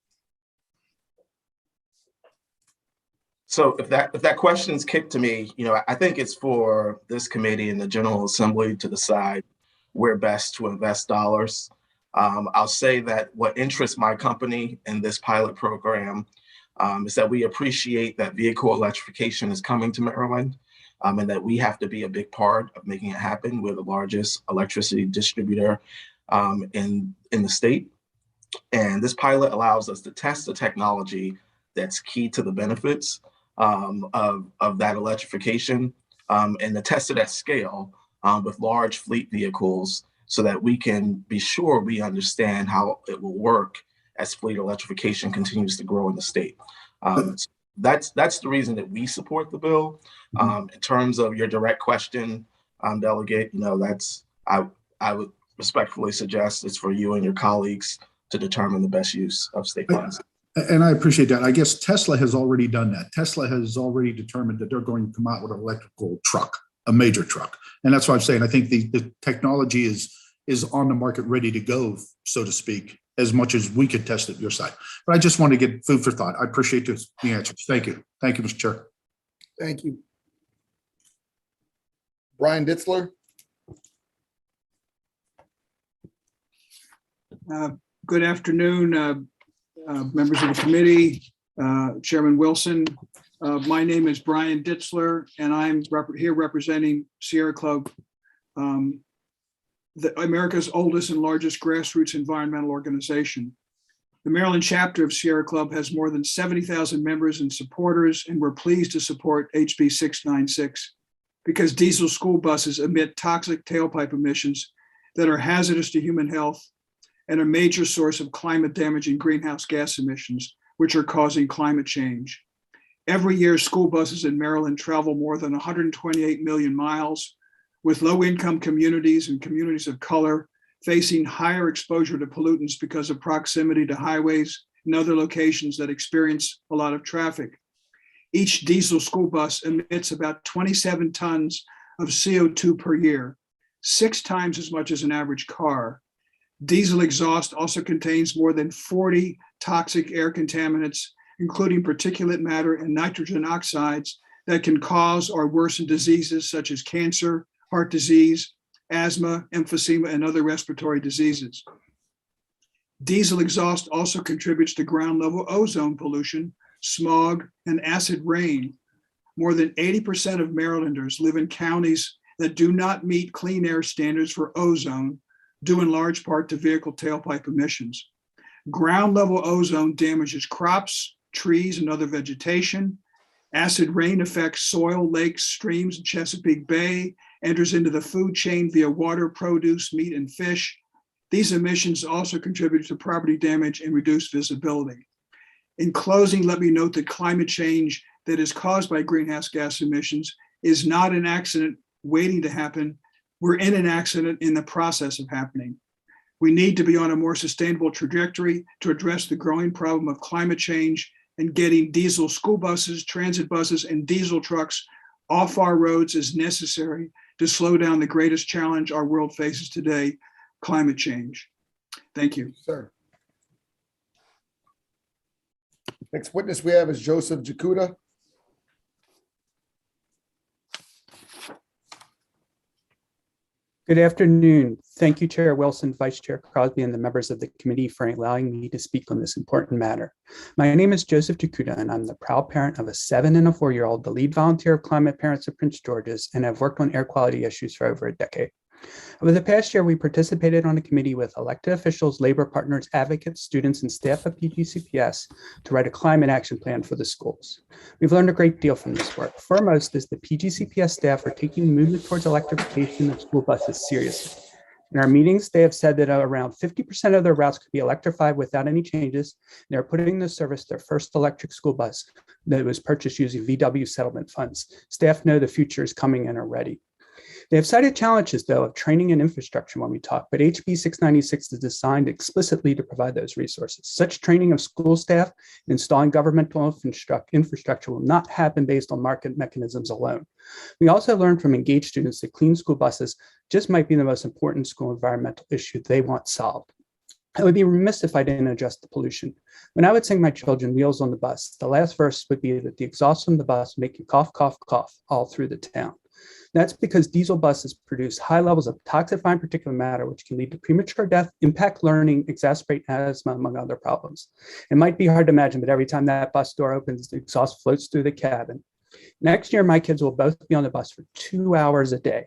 So if that question is kicked to me, I think it's for this committee and the General Assembly to decide where best to invest dollars. I'll say that what interests my company in this pilot program is that we appreciate that vehicle electrification is coming to Maryland, and that we have to be a big part of making it happen. We're the largest electricity distributor in the state. And this pilot allows us to test the technology that's key to the benefits of that electrification, and to test it at scale with large fleet vehicles so that we can be sure we understand how it will work as fleet electrification continues to grow in the state. That's the reason that we support the bill. In terms of your direct question, Delegate, I would respectfully suggest it's for you and your colleagues to determine the best use of state funds. And I appreciate that. I guess Tesla has already done that. Tesla has already determined that they're going to come out with an electrical truck, a major truck. And that's why I'm saying I think the technology is on the market ready to go, so to speak, as much as we could test it your side. But I just want to get food for thought. I appreciate the answers. Thank you. Thank you, Mr. Chair. Thank you. Brian Ditzler. Good afternoon, members of the committee, Chairman Wilson. My name is Brian Ditzler, and I'm here representing Sierra Club, America's oldest and largest grassroots environmental organization. The Maryland chapter of Sierra Club has more than 70,000 members and supporters, and we're pleased to support HB 696 because diesel school buses emit toxic tailpipe emissions that are hazardous to human health and a major source of climate-damaging greenhouse gas emissions, which are causing climate change. Every year, school buses in Maryland travel more than 128 million miles, with low-income communities and communities of color facing higher exposure to pollutants because of proximity to highways and other locations that experience a lot of traffic. Each diesel school bus emits about 27 tons of CO2 per year, 6 times as much as an average car. Diesel exhaust also contains more than 40 toxic air contaminants, including particulate matter and nitrogen oxides that can cause or worsen diseases such as cancer, heart disease, asthma, emphysema, and other respiratory diseases. Diesel exhaust also contributes to ground level ozone pollution, smog, and acid rain. More than 80% of Marylanders live in counties that do not meet clean air standards for ozone, due in large part to vehicle tailpipe emissions. Ground level ozone damages crops, trees, and other vegetation. Acid rain affects soil, lakes, streams in Chesapeake Bay, enters into the food chain via water, produce, meat, and fish. These emissions also contribute to property damage and reduced visibility. In closing, let me note that climate change that is caused by greenhouse gas emissions is not an accident waiting to happen. We're in an accident in the process of happening. We need to be on a more sustainable trajectory to address the growing problem of climate change, and getting diesel school buses, transit buses, and diesel trucks off our roads is necessary to slow down the greatest challenge our world faces today, climate change. Thank you. Sir. Next witness we have is Joseph Jakuda. Good afternoon. Thank you, Chair Wilson, Vice Chair Crosby, and the members of the committee for allowing me to speak on this important matter. My name is Joseph Jakuda, and I'm the proud parent of a 7 and a 4-year-old, the lead volunteer of Climate Parents of Prince George's, and have worked on air quality issues for over a decade. Over the past year, we participated on a committee with elected officials, labor partners, advocates, students, and staff of PGCPS to write a climate action plan for the schools. We've learned a great deal from this work. Foremost is the PGCPS staff are taking the movement towards electrification of school buses seriously. In our meetings, they have said that around 50% of their routes could be electrified without any changes. They're putting into service their first electric school bus that was purchased using VW settlement funds. Staff know the future is coming and are ready. They have cited challenges, though, of training and infrastructure when we talk, but HB 696 is designed explicitly to provide those resources. Such training of school staff and installing governmental infrastructure will not happen based on market mechanisms alone. We also learned from engaged students that clean school buses just might be the most important school environmental issue they want solved. I would be remiss if I didn't address the pollution. When I would sing my children Wheels on the Bus, the last verse would be that the exhaust from the bus make you cough, cough, cough all through the town. That's because diesel buses produce high levels of toxic fine particulate matter, which can lead to premature death, impact learning, exacerbate asthma, among other problems. It might be hard to imagine, but every time that bus door opens, the exhaust floats through the cabin. Next year, my kids will both be on the bus for 2 hours a day.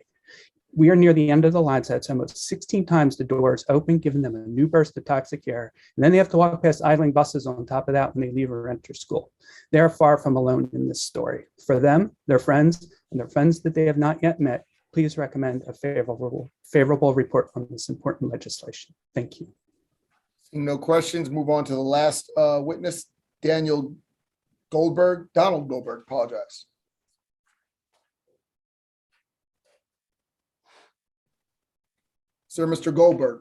We are near the end of the line, so that's almost 16 times the doors open, giving them a new burst of toxic air. And then they have to walk past idling buses on top of that when they leave or enter school. They are far from alone in this story. For them, their friends, and their friends that they have not yet met, please recommend a favorable report on this important legislation. Thank you. No questions. Move on to the last witness, Donald Goldberg, apologize. Sir, Mr. Goldberg.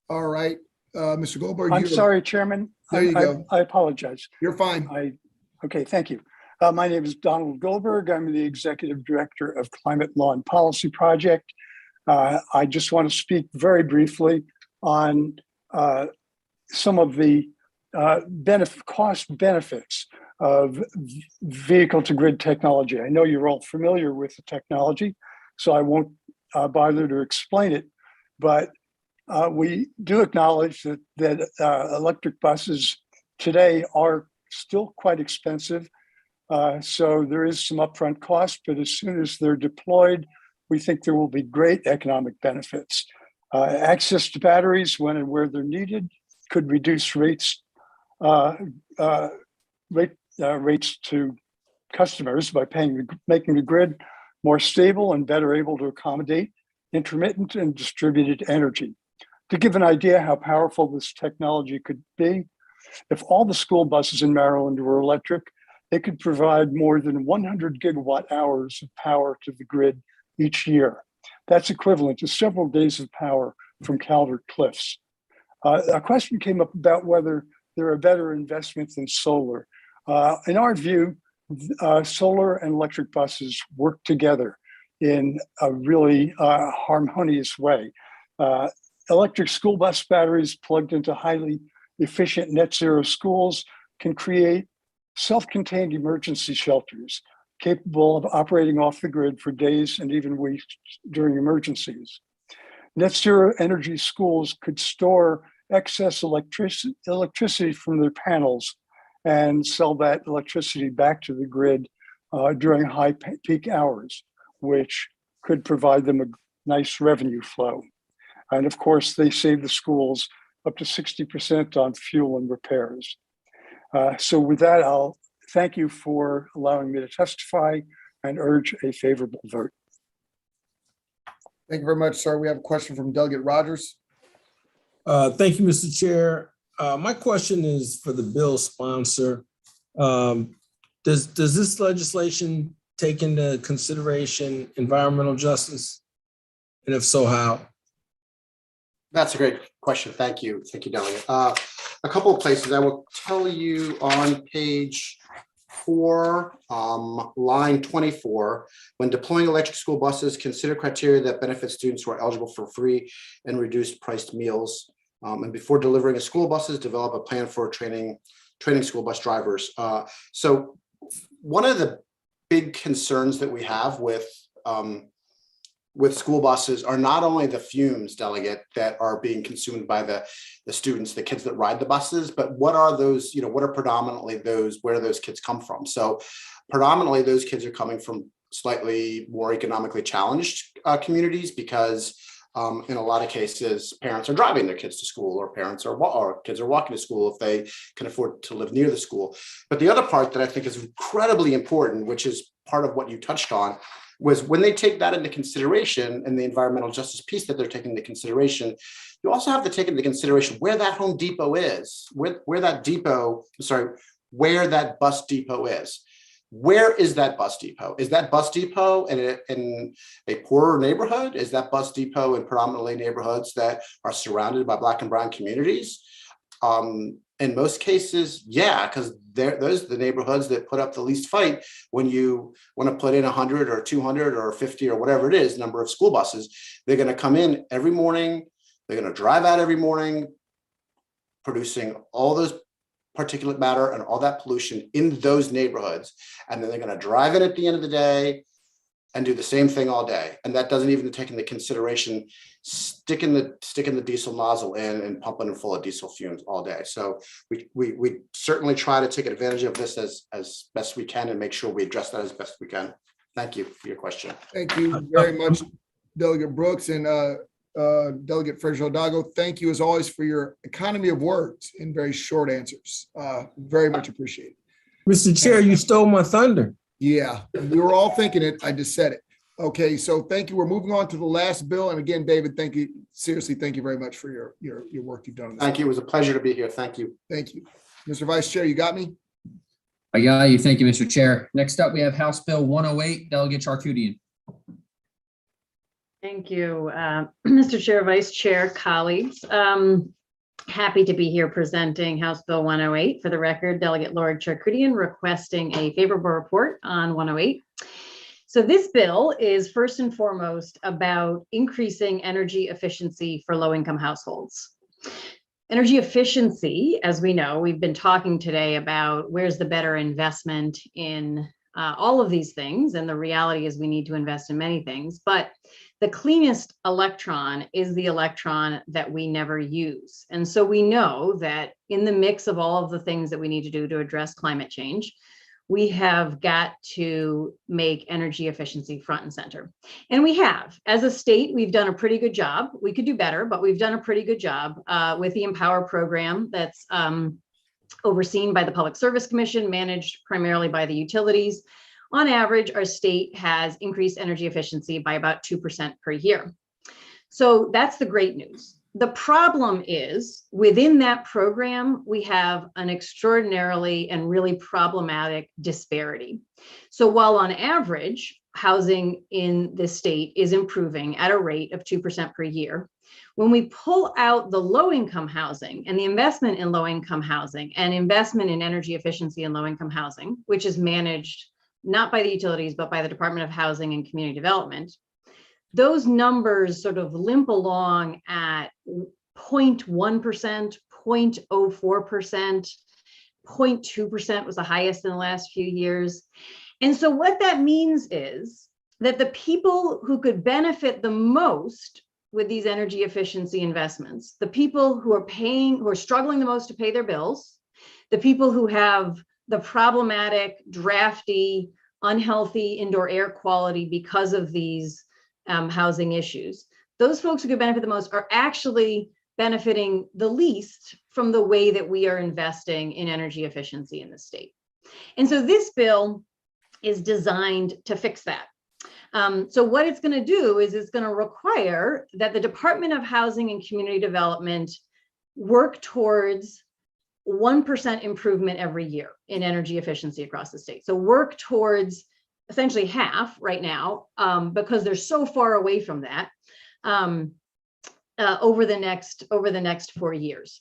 All right, Mr. Goldberg. I'm sorry, Chairman. There you go. I apologize. You're fine. Okay, thank you. My name is Donald Goldberg. I'm the Executive Director of Climate Law and Policy Project. I just want to speak very briefly on some of the cost benefits of vehicle-to-grid technology. I know you're all familiar with the technology, so I won't bother to explain it, but we do acknowledge that electric buses today are still quite expensive, so there is some upfront cost, but as soon as they're deployed, we think there will be great economic benefits. Access to batteries when and where they're needed could reduce rates to customers by making the grid more stable and better able to accommodate intermittent and distributed energy. To give an idea how powerful this technology could be, if all the school buses in Maryland were electric, they could provide more than 100 gigawatt hours of power to the grid each year. That's equivalent to several days of power from Calvert Cliffs. A question came up about whether there are better investments than solar. In our view, solar and electric buses work together in a really harmonious way. Electric school bus batteries plugged into highly efficient net zero schools can create self-contained emergency shelters capable of operating off the grid for days and even weeks during emergencies. Net zero energy schools could store excess electricity from their panels and sell that electricity back to the grid during high peak hours, which could provide them a nice revenue flow. And of course, they save the schools up to 60% on fuel and repairs. So with that, I'll thank you for allowing me to testify and urge a favorable vote. Thank you very much, sir. We have a question from Delegate Rogers. Thank you, Mr. Chair. My question is for the bill sponsor. Does this legislation take into consideration environmental justice? And if so, how? That's a great question. Thank you. Thank you, Delegate. A couple of places I will tell you on page 4, line 24, when deploying electric school buses, consider criteria that benefit students who are eligible for free and reduced priced meals. And before delivering a school buses, develop a plan for training school bus drivers. So one of the big concerns that we have with school buses are not only the fumes, Delegate, that are being consumed by the students, the kids that ride the buses, but what are those, what are predominantly those, where those kids come from? So predominantly those kids are coming from slightly more economically challenged communities because in a lot of cases, parents are driving their kids to school or kids are walking to school if they can afford to live near the school. But the other part that I think is incredibly important, which is part of what you touched on, was when they take that into consideration and the environmental justice piece that they're taking into consideration, you also have to take into consideration where that Home Depot is, where that bus depot is. Where is that bus depot? Is that bus depot in a poorer neighborhood? Is that bus depot in predominantly neighborhoods that are surrounded by Black and brown communities? In most cases, yeah, because those are the neighborhoods that put up the least fight when you want to put in 100 or 200 or 50 or whatever it is, number of school buses. They're going to come in every morning. They're going to drive out every morning, producing all those particulate matter and all that pollution in those neighborhoods. And then they're going to drive in at the end of the day and do the same thing all day. And that doesn't even take into consideration sticking the diesel nozzle in and pumping it full of diesel fumes all day. So we certainly try to take advantage of this as best we can and make sure we address that as best we can. Thank you for your question. Thank you very much, Delegate Brooks and Delegate Frazier-Hidalgo. Thank you as always for your economy of words and very short answers. Very much appreciated. Mr. Chair, you stole my thunder. Yeah, we were all thinking it. I just said it. Okay, so thank you. We're moving on to the last bill. And again, David, thank you. Seriously, thank you very much for your work you've done. Thank you. It was a pleasure to be here. Thank you. Thank you. Mr. Vice Chair, you got me? I got you. Thank you, Mr. Chair. Next up, we have House Bill 108, Delegate Charkoudian. Thank you, Mr. Chair, Vice Chair, colleagues. Happy to be here presenting House Bill 108. For the record, Delegate Lord Charkoudian requesting a favorable report on 108. So this bill is first and foremost about increasing energy efficiency for low-income households. Energy efficiency, as we know, we've been talking today about where's the better investment in all of these things. And the reality is we need to invest in many things, but the cleanest electron is the electron that we never use. And so we know that in the mix of all of the things that we need to do to address climate change, we have got to make energy efficiency front and center. And we have. As a state, we've done a pretty good job. We could do better, but we've done a pretty good job with the Empower program that's overseen by the Public Service Commission, managed primarily by the utilities. On average, our state has increased energy efficiency by about 2% per year. So that's the great news. The problem is within that program, we have an extraordinarily and really problematic disparity. So while on average, housing in this state is improving at a rate of 2% per year. When we pull out the low-income housing and the investment in low-income housing and investment in energy efficiency and low-income housing, which is managed not by the utilities, but by the Department of Housing and Community Development, those numbers sort of limp along at 0.1%, 0.04%, 0.2% was the highest in the last few years. And so what that means is that the people who could benefit the most with these energy efficiency investments, the people who are struggling the most to pay their bills, the people who have the problematic, drafty, unhealthy indoor air quality because of these housing issues, those folks who could benefit the most are actually benefiting the least from the way that we are investing in energy efficiency in the state. And so this bill is designed to fix that. So what it's going to do is it's going to require that the Department of Housing and Community Development work towards 1% improvement every year in energy efficiency across the state. So work towards essentially half right now, because they're so far away from that over the next 4 years.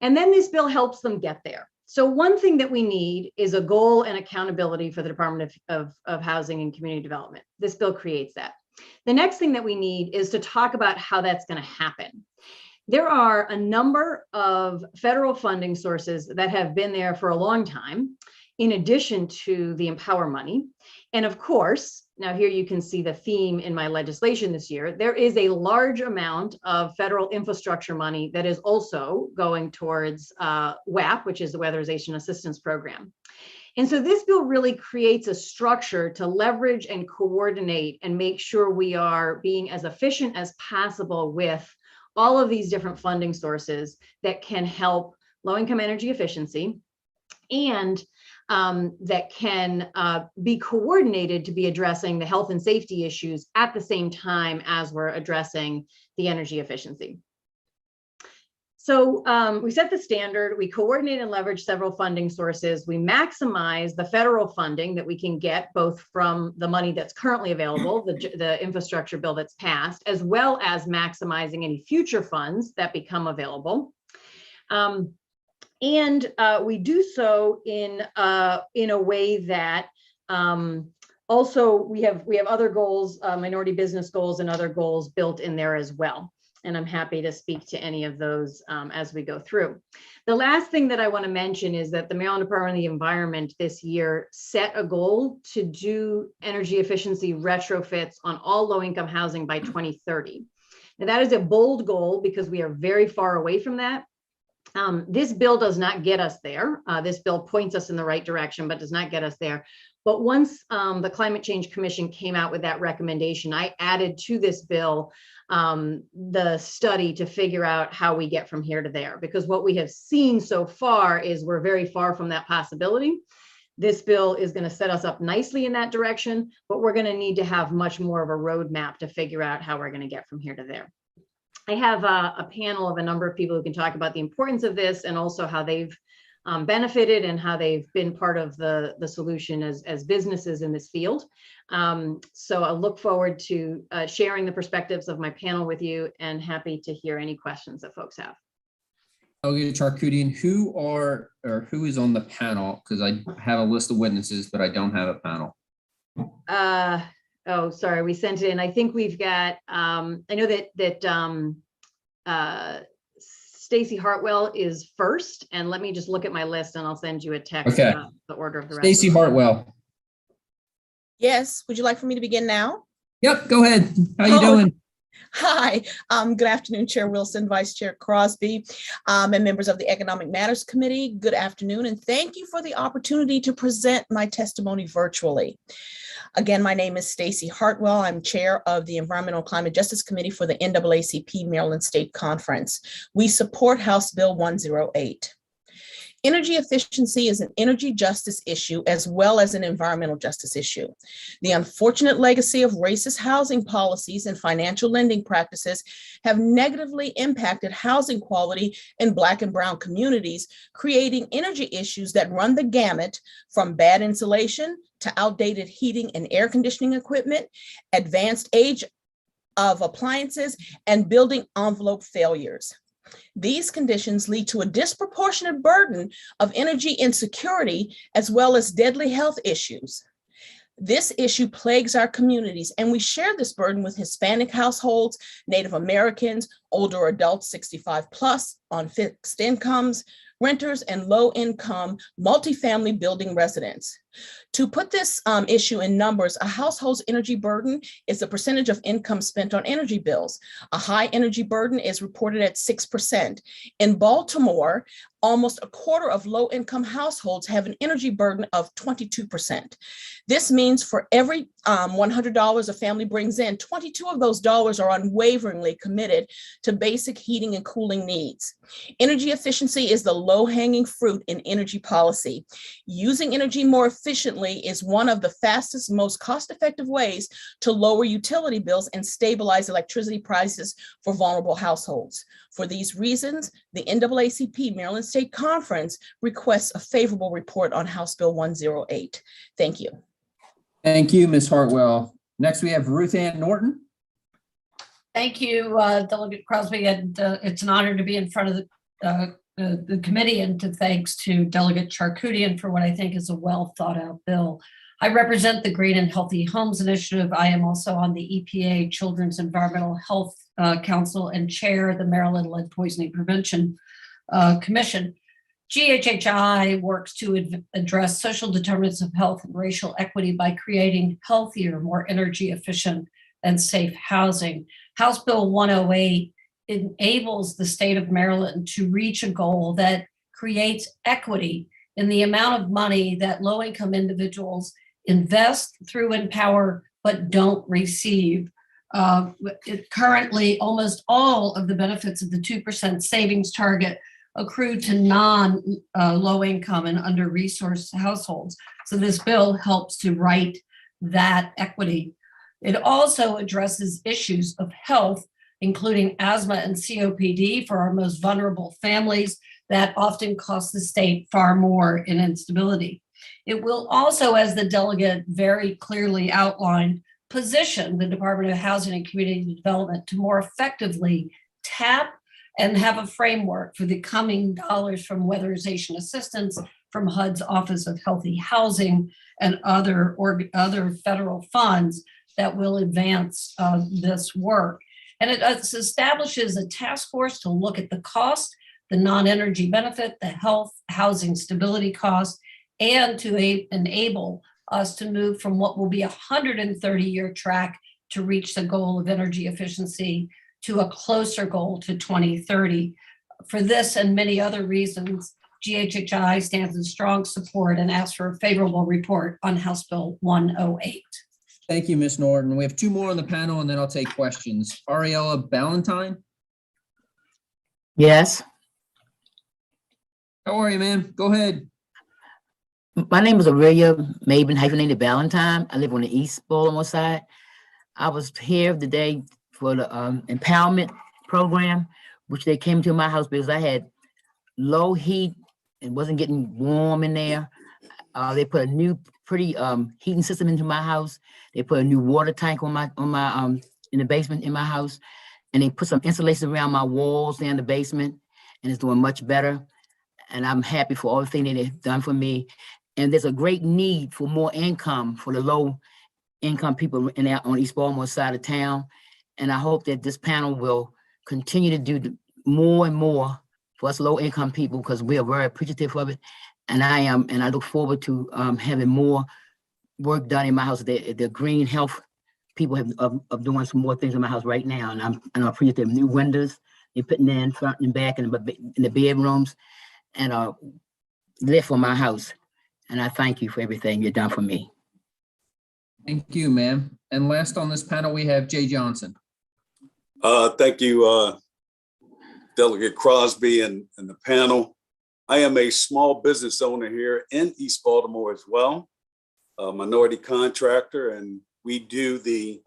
And then this bill helps them get there. So one thing that we need is a goal and accountability for the Department of Housing and Community Development. This bill creates that. The next thing that we need is to talk about how that's going to happen. There are a number of federal funding sources that have been there for a long time, in addition to the Empower money. And of course, now here you can see the theme in my legislation this year, there is a large amount of federal infrastructure money that is also going towards WAP, which is the Weatherization Assistance Program. And so this bill really creates a structure to leverage and coordinate and make sure we are being as efficient as possible with all of these different funding sources that can help low-income energy efficiency and that can be coordinated to be addressing the health and safety issues at the same time as we're addressing the energy efficiency. So we set the standard, we coordinate and leverage several funding sources, we maximize the federal funding that we can get both from the money that's currently available, the infrastructure bill that's passed, as well as maximizing any future funds that become available. And we do so in a way that also we have other goals, minority business goals and other goals built in there as well. And I'm happy to speak to any of those as we go through. The last thing that I want to mention is that the Maryland Department of the Environment this year set a goal to do energy efficiency retrofits on all low-income housing by 2030. Now that is a bold goal because we are very far away from that. This bill does not get us there. This bill points us in the right direction, but does not get us there. But once the Climate Change Commission came out with that recommendation, I added to this bill the study to figure out how we get from here to there. Because what we have seen so far is we're very far from that possibility. This bill is going to set us up nicely in that direction, but we're going to need to have much more of a roadmap to figure out how we're going to get from here to there. I have a panel of a number of people who can talk about the importance of this and also how they've benefited and how they've been part of the solution as businesses in this field. So I look forward to sharing the perspectives of my panel with you and happy to hear any questions that folks have. Okay, Charkoudian, who is on the panel? Because I have a list of witnesses, but I don't have a panel. Oh, sorry, we sent it in. I think we've got, I know that Stacy Hartwell is first, and let me just look at my list and I'll send you a text Okay. about the order of the rest. Stacy Hartwell. Yes, would you like for me to begin now? Yep, go ahead. How you doing? Hi, good afternoon, Chair Wilson, Vice Chair Crosby, and members of the Economic Matters Committee. Good afternoon, and thank you for the opportunity to present my testimony virtually. Again, my name is Stacy Hartwell. I'm chair of the Environmental Climate Justice Committee for the NAACP Maryland State Conference. We support House Bill 108. Energy efficiency is an energy justice issue as well as an environmental justice issue. The unfortunate legacy of racist housing policies and financial lending practices have negatively impacted housing quality in Black and Brown communities, creating energy issues that run the gamut from bad insulation to outdated heating and air conditioning equipment, advanced age of appliances, and building envelope failures. These conditions lead to a disproportionate burden of energy insecurity as well as deadly health issues. This issue plagues our communities, and we share this burden with Hispanic households, Native Americans, older adults 65 plus on fixed incomes, renters, and low-income multifamily building residents. To put this issue in numbers, a household's energy burden is the percentage of income spent on energy bills. A high energy burden is reported at 6%. In Baltimore, almost a quarter of low-income households have an energy burden of 22%. This means for every $100 a family brings in, 22 of those dollars are unwaveringly committed to basic heating and cooling needs. Energy efficiency is the low-hanging fruit in energy policy. Using energy more efficiently is one of the fastest, most cost-effective ways to lower utility bills and stabilize electricity prices for vulnerable households. For these reasons, the NAACP Maryland State Conference requests a favorable report on House Bill 108. Thank you. Thank you, Ms. Hartwell. Next, we have Ruth Ann Norton. Thank you, Delegate Crosby, and it's an honor to be in front of the committee, and to thanks to Delegate Charkoudian for what I think is a well thought out bill. I represent the Green and Healthy Homes Initiative. I am also on the EPA Children's Environmental Health Council and chair the Maryland Lead Poisoning Prevention Commission. GHHI works to address social determinants of health and racial equity by creating healthier, more energy efficient and safe housing. House Bill 108 enables the state of Maryland to reach a goal that creates equity in the amount of money that low-income individuals invest through Empower but don't receive. Currently, almost all of the benefits of the 2% savings target accrue to non-low-income and under-resourced households. So this bill helps to right that equity. It also addresses issues of health, including asthma and COPD for our most vulnerable families that often cost the state far more in instability. It will also, as the delegate very clearly outlined, position the Department of Housing and Community Development to more effectively tap and have a framework for the coming dollars from weatherization assistance from HUD's Office of Healthy Housing and other federal funds that will advance this work. And it establishes a task force to look at the cost, the non-energy benefit, the health, housing stability cost, and to enable us to move from what will be a 130-year track to reach the goal of energy efficiency to a closer goal to 2030. For this and many other reasons, GHHI stands in strong support and asks for a favorable report on House Bill 108. Thank you, Ms. Norton. We have two more on the panel and then I'll take questions. Ariella Ballantyne. Yes. How are you, ma'am? Go ahead. My name is Aurelia Maben hyphenated Ballantyne. I live on the East Baltimore side. I was here today for the empowerment program, which they came to my house because I had low heat and wasn't getting warm in there. They put a new pretty heating system into my house. They put a new water tank on my in the basement in my house, and they put some insulation around my walls there in the basement, and it's doing much better. And I'm happy for all the things that they've done for me. And there's a great need for more income for the low income people on East Baltimore side of town. And I hope that this panel will continue to do more and more for us low income people, because we are very appreciative of it. And I am, and I look forward to having more work done in my house. The green health people of doing some more things in my house right now. And I'm appreciative of new windows they're putting in front and back in the bedrooms, and a lift for my house. And I thank you for everything you've done for me. Thank you, ma'am. And last on this panel, we have Jay Johnson. Thank you, Delegate Crosby and the panel. I am a small business owner here in East Baltimore as well, a minority contractor, and we do the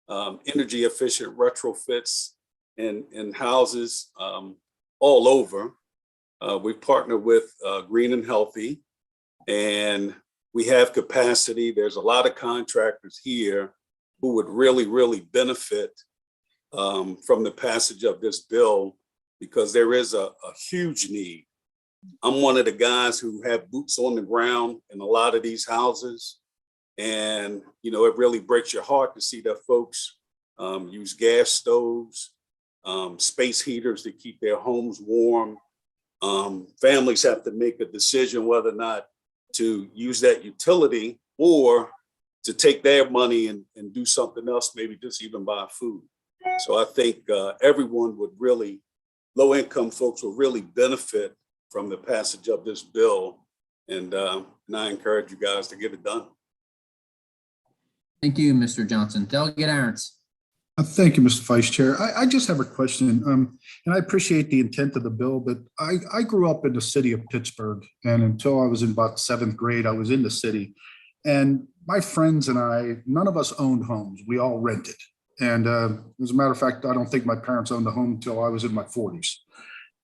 energy efficient retrofits in houses all over. We partner with Green and Healthy, and we have capacity. There's a lot of contractors here who would really benefit from the passage of this bill, because there is a huge need. I'm one of the guys who have boots on the ground in a lot of these houses. And, you know, it really breaks your heart to see that folks use gas stoves, space heaters to keep their homes warm. Families have to make a decision whether or not to use that utility or to take their money and do something else, maybe just even buy food. So I think everyone would really, low-income folks will really benefit from the passage of this bill. And I encourage you guys to get it done. Thank you, Mr. Johnson. Delegate Aaron's. Thank you, Mr. Vice Chair. I just have a question, and I appreciate the intent of the bill, but I grew up in the city of Pittsburgh, and until I was in about 7th grade, I was in the city. And my friends and I, none of us owned homes. We all rented. And as a matter of fact, I don't think my parents owned a home until I was in my 40s.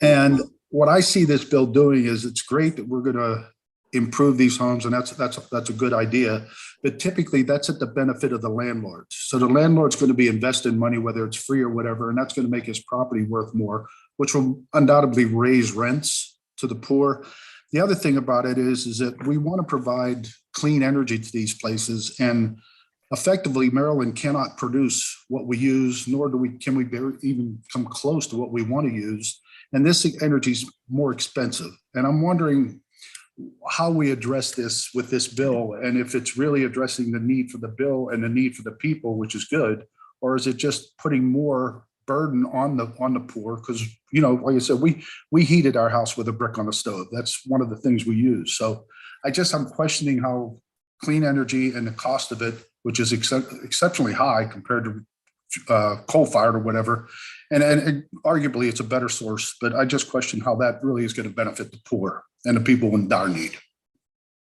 And what I see this bill doing is, it's great that we're going to improve these homes, and that's a good idea. But typically that's at the benefit of the landlords. So the landlord's going to be investing money, whether it's free or whatever, and that's going to make his property worth more, which will undoubtedly raise rents to the poor. The other thing about it is that we want to provide clean energy to these places, and effectively Maryland cannot produce what we use, nor can we even come close to what we want to use. And this energy is more expensive. And I'm wondering how we address this with this bill, and if it's really addressing the need for the bill and the need for the people, which is good, or is it just putting more burden on the poor? Because, you know, like I said, we heated our house with a brick on the stove. That's one of the things we use. So I'm questioning how clean energy and the cost of it, which is exceptionally high compared to coal-fired or whatever, and arguably it's a better source, but I just question how that really is going to benefit the poor and the people in dire need.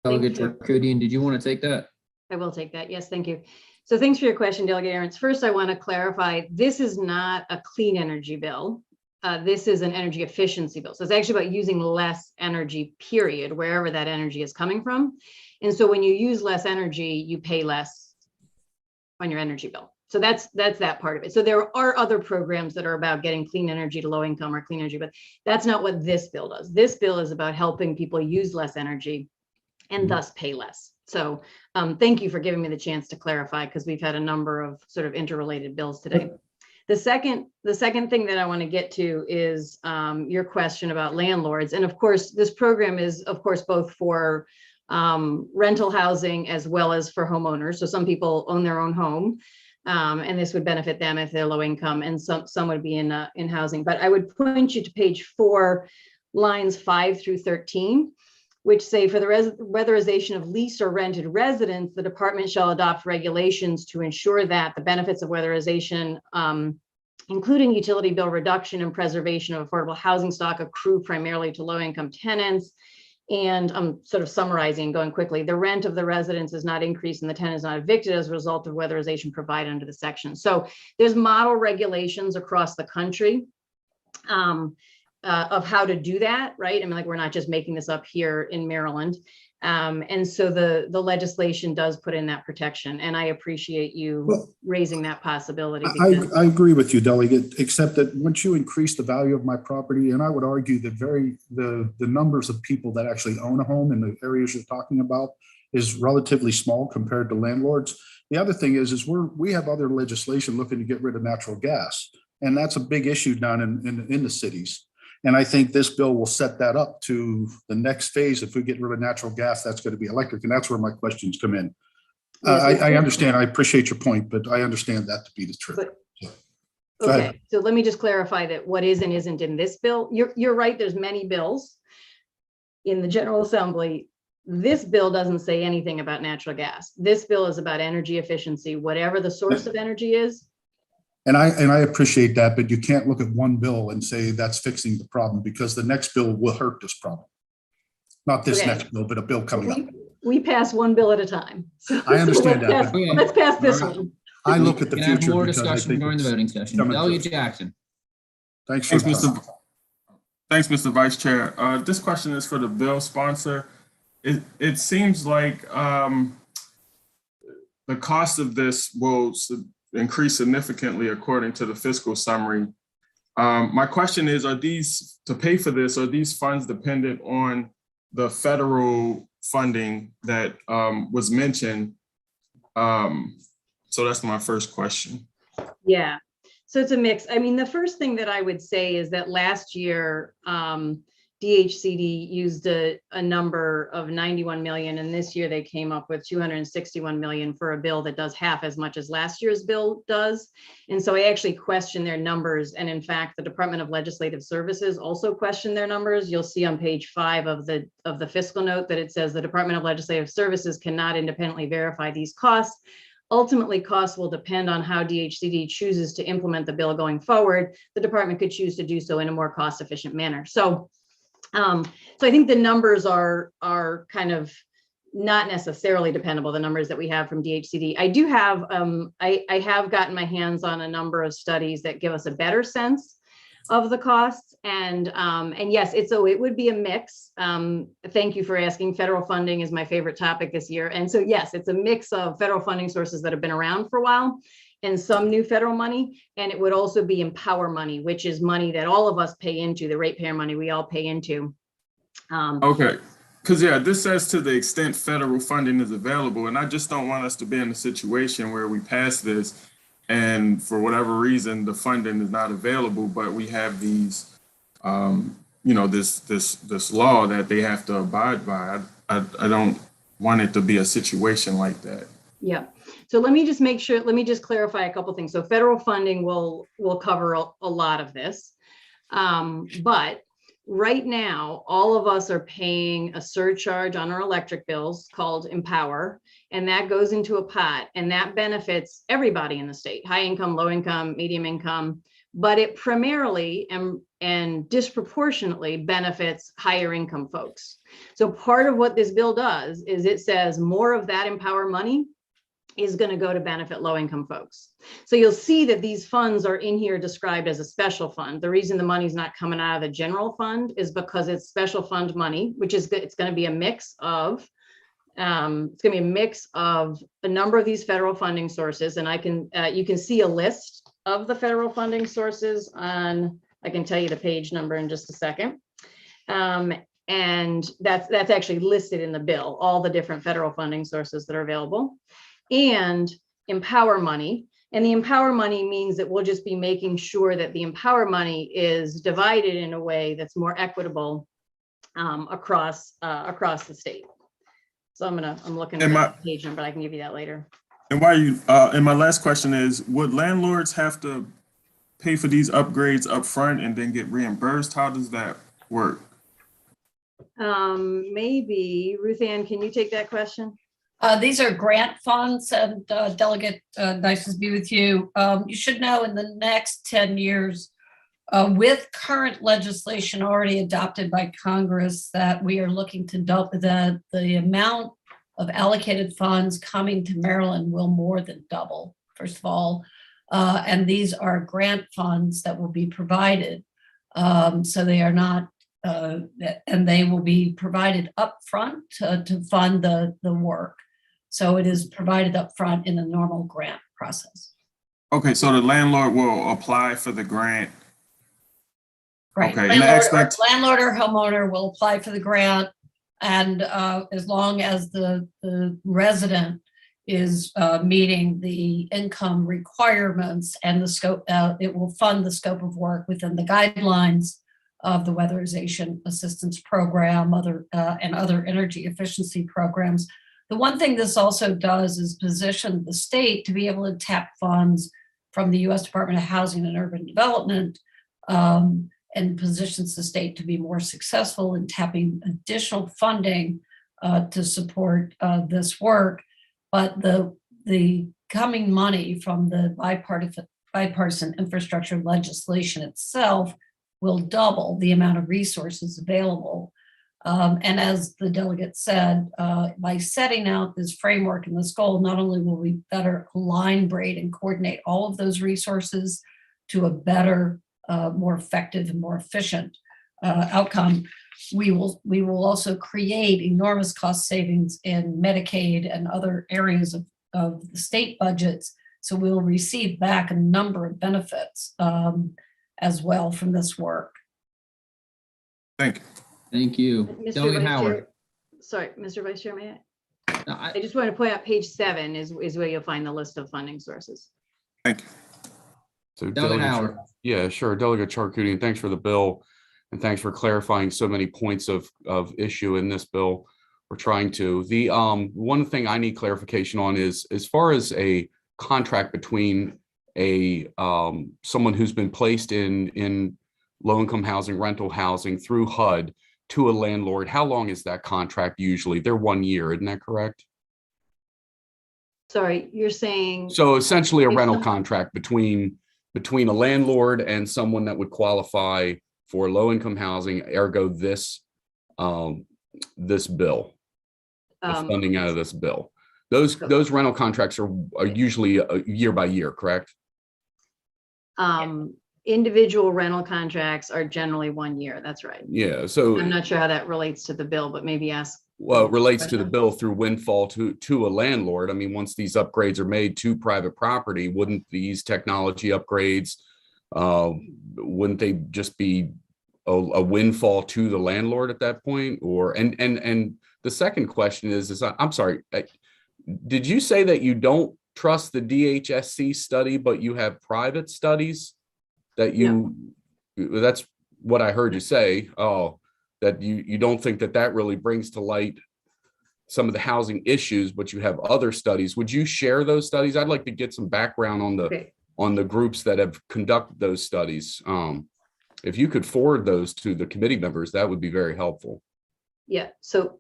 Delegate Charkoudian, did you want to take that? I will take that. Yes, thank you. So thanks for your question, Delegate Aaron's. First, I want to clarify, this is not a clean energy bill. This is an energy efficiency bill. So it's actually about using less energy, period, wherever that energy is coming from. And so when you use less energy, you pay less on your energy bill. So that's that part of it. So there are other programs that are about getting clean energy to low income or clean energy, but that's not what this bill does. This bill is about helping people use less energy and thus pay less. So thank you for giving me the chance to clarify, because we've had a number of sort of interrelated bills today. The second thing that I want to get to is your question about landlords. And of course, this program is, of course, both for rental housing as well as for homeowners. So some people own their own home, and this would benefit them if they're low income, and some would be in housing. But I would point you to page 4, lines 5 through 13, which say, for the weatherization of leased or rented residents, the department shall adopt regulations to ensure that the benefits of weatherization, including utility bill reduction and preservation of affordable housing stock, accrue primarily to low-income tenants. And I'm sort of summarizing, going quickly. The rent of the residence is not increased and the tenant is not evicted as a result of weatherization provided under the section. So there's model regulations across the country of how to do that, right? I mean, like, we're not just making this up here in Maryland. And so the legislation does put in that protection, and I appreciate you raising that possibility. I agree with you, Delegate, except that once you increase the value of my property, and I would argue that the numbers of people that actually own a home in the areas you're talking about is relatively small compared to landlords. The other thing is we have other legislation looking to get rid of natural gas, and that's a big issue down in the cities. And I think this bill will set that up to the next phase. If we get rid of natural gas, that's going to be electric. And that's where my questions come in. I understand. I appreciate your point, but I understand that to be the truth. Okay, so let me just clarify that what is and isn't in this bill. You're right. There's many bills in the General Assembly. This bill doesn't say anything about natural gas. This bill is about energy efficiency, whatever the source of energy is. And I appreciate that, but you can't look at one bill and say that's fixing the problem, because the next bill will hurt this problem. Not this Okay. next bill, but a bill coming up. We pass one bill at a time. So- I understand let's that, pass- but- Let's pass this All right. one. I look at the We can have future more because I discussion think during the it's voting session. coming Delegate through. Jackson. Thanks for Thanks, the time. Thanks, Mr. Vice Chair. This question is for the bill sponsor. It seems like the cost of this will increase significantly according to the fiscal summary. My question is, to pay for this, are these funds dependent on the federal funding that was mentioned? So that's my first question. Yeah, so it's a mix. I mean, the first thing that I would say is that last year, DHCD used a number of 91 million, and this year they came up with 261 million for a bill that does half as much as last year's bill does. And so I actually questioned their numbers. And in fact, the Department of Legislative Services also questioned their numbers. You'll see on page 5 of the fiscal note that it says the Department of Legislative Services cannot independently verify these costs. Ultimately, costs will depend on how DHCD chooses to implement the bill going forward. The department could choose to do so in a more cost-efficient manner. So I think the numbers are kind of not necessarily dependable, the numbers that we have from DHCD. I do have, I have gotten my hands on a number of studies that give us a better sense of the costs. And yes, it would be a mix. Thank you for asking. Federal funding is my favorite topic this year. And so yes, it's a mix of federal funding sources that have been around for a while and some new federal money. And it would also be Empower money, which is money that all of us pay into, the ratepayer money we all pay into. Okay, because yeah, this says to the extent federal funding is available, and I just don't want us to be in a situation where we pass this and for whatever reason, the funding is not available, but we have these, this law that they have to abide by. I don't want it to be a situation like that. Yeah. So let me just make sure, let me just clarify a couple things. So federal funding will cover a lot of this. But right now, all of us are paying a surcharge on our electric bills called Empower, and that goes into a pot, and that benefits everybody in the state, high income, low income, medium income, but it primarily and disproportionately benefits higher income folks. So part of what this bill does is it says more of that Empower money is going to go to benefit low-income folks. So you'll see that these funds are in here described as a special fund. The reason the money's not coming out of the general fund is because it's special fund money, which is good. It's going to be a mix of a number of these federal funding sources. And you can see a list of the federal funding sources on, I can tell you the page number in just a second. And that's actually listed in the bill, all the different federal funding sources that are available. And Empower money. And the Empower money means that we'll just be making sure that the Empower money is divided in a way that's more equitable across the state. So I'm looking at the page number, but I can give you that later. And and my last question is, would landlords have to pay for these upgrades up front and then get reimbursed? How does that work? Maybe Ruth Ann, can you take that question? These are grant funds, and Delegate, nice to be with you. You should know in the next 10 years, with current legislation already adopted by Congress, that we are looking to double the amount of allocated funds coming to Maryland will more than double, first of all. And these are grant funds that will be provided. So they are not, and they will be provided upfront to fund the work. So it is provided up front in the normal grant process. Okay, so the landlord will apply for the grant. Right. Okay. Landlord or homeowner will apply for the grant, and as long as the resident is meeting the income requirements and the scope, it will fund the scope of work within the guidelines of the Weatherization Assistance Program, and other energy efficiency programs. The one thing this also does is position the state to be able to tap funds from the U.S. Department of Housing and Urban Development, and positions the state to be more successful in tapping additional funding to support this work. But the coming money from the bipartisan infrastructure legislation itself will double the amount of resources available And as the delegate said, by setting out this framework and this goal, not only will we better align, braid, and coordinate all of those resources to a better, more effective and more efficient outcome, we will also create enormous cost savings in Medicaid and other areas of the state budgets. So we'll receive back a number of benefits as well from this work. Thank you. Thank you. Mr. Delegate Vice Howard. Chair, sorry, Mr. Vice Chair, may I? No, I just want to point out page 7 is where you'll find the list of funding sources. Thank you. So Delegate Howard. Yeah, sure. Delegate Charkoudian, thanks for the bill. And thanks for clarifying so many points of issue in this bill. We're trying to. The one thing I need clarification on is as far as a contract between a someone who's been placed in low-income housing, rental housing through HUD to a landlord, how long is that contract usually? They're 1 year, isn't that correct? Sorry, you're saying. So essentially a If rental some- contract between a landlord and someone that would qualify for low-income housing, ergo this this bill, the funding out of this bill. Those rental contracts are usually year by year, correct? Individual rental contracts are generally 1 year. That's right. Yeah, so I'm not sure how that relates to the bill, but maybe ask. well, it relates to the bill through windfall to a landlord. I mean, once these upgrades are made to private property, wouldn't these technology upgrades, wouldn't they just be a windfall to the landlord at that point? Or and the second question is I'm sorry, did you say that you don't trust the DHSC study, but you have private studies that you? No. That's what I heard you say. Oh, that you don't think that really brings to light some of the housing issues, but you have other studies. Would you share those studies? I'd like to get some background on the groups that have conducted those studies. If you could forward those to the committee members, that would be very helpful. Yeah, so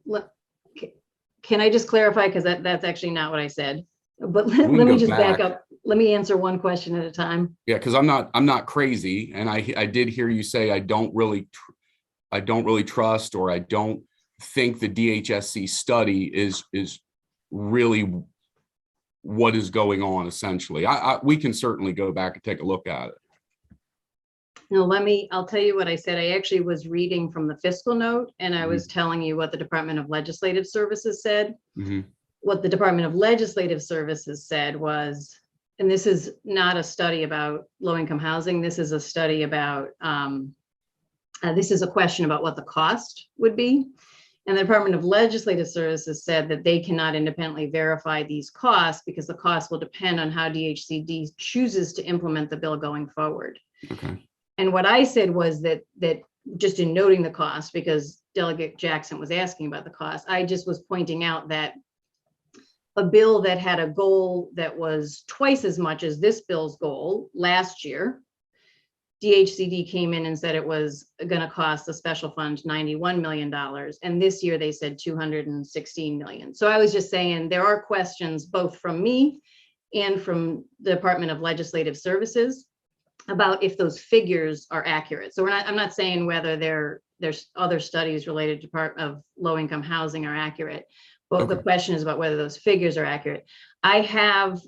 can I just clarify, because that's actually not what I said, but let me just back up. Let me answer one question at a time. Yeah, because I'm not crazy, and I did hear you say I don't really trust, or I don't think the DHSC study is really what is going on. Essentially, we can certainly go back and take a look at it. No, I'll tell you what I said. I actually was reading from the fiscal note, and I was telling you what the Department of Legislative Services said. Mm-hmm. What the Department of Legislative Services said was, and this is not a study about low-income housing, this is a study about, this is a question about what the cost would be. And the Department of Legislative Services said that they cannot independently verify these costs because the cost will depend on how DHCD chooses to implement the bill going forward. Okay. And what I said was that just in noting the cost, because Delegate Jackson was asking about the cost, I just was pointing out that a bill that had a goal that was twice as much as this bill's goal last year, DHCD came in and said it was going to cost the special fund $91 million. And this year they said $216 million. So I was just saying there are questions both from me and from the Department of Legislative Services about if those figures are accurate. So I'm not saying whether there's other studies related to part of low-income housing are accurate, but the question is about whether those figures are accurate. I have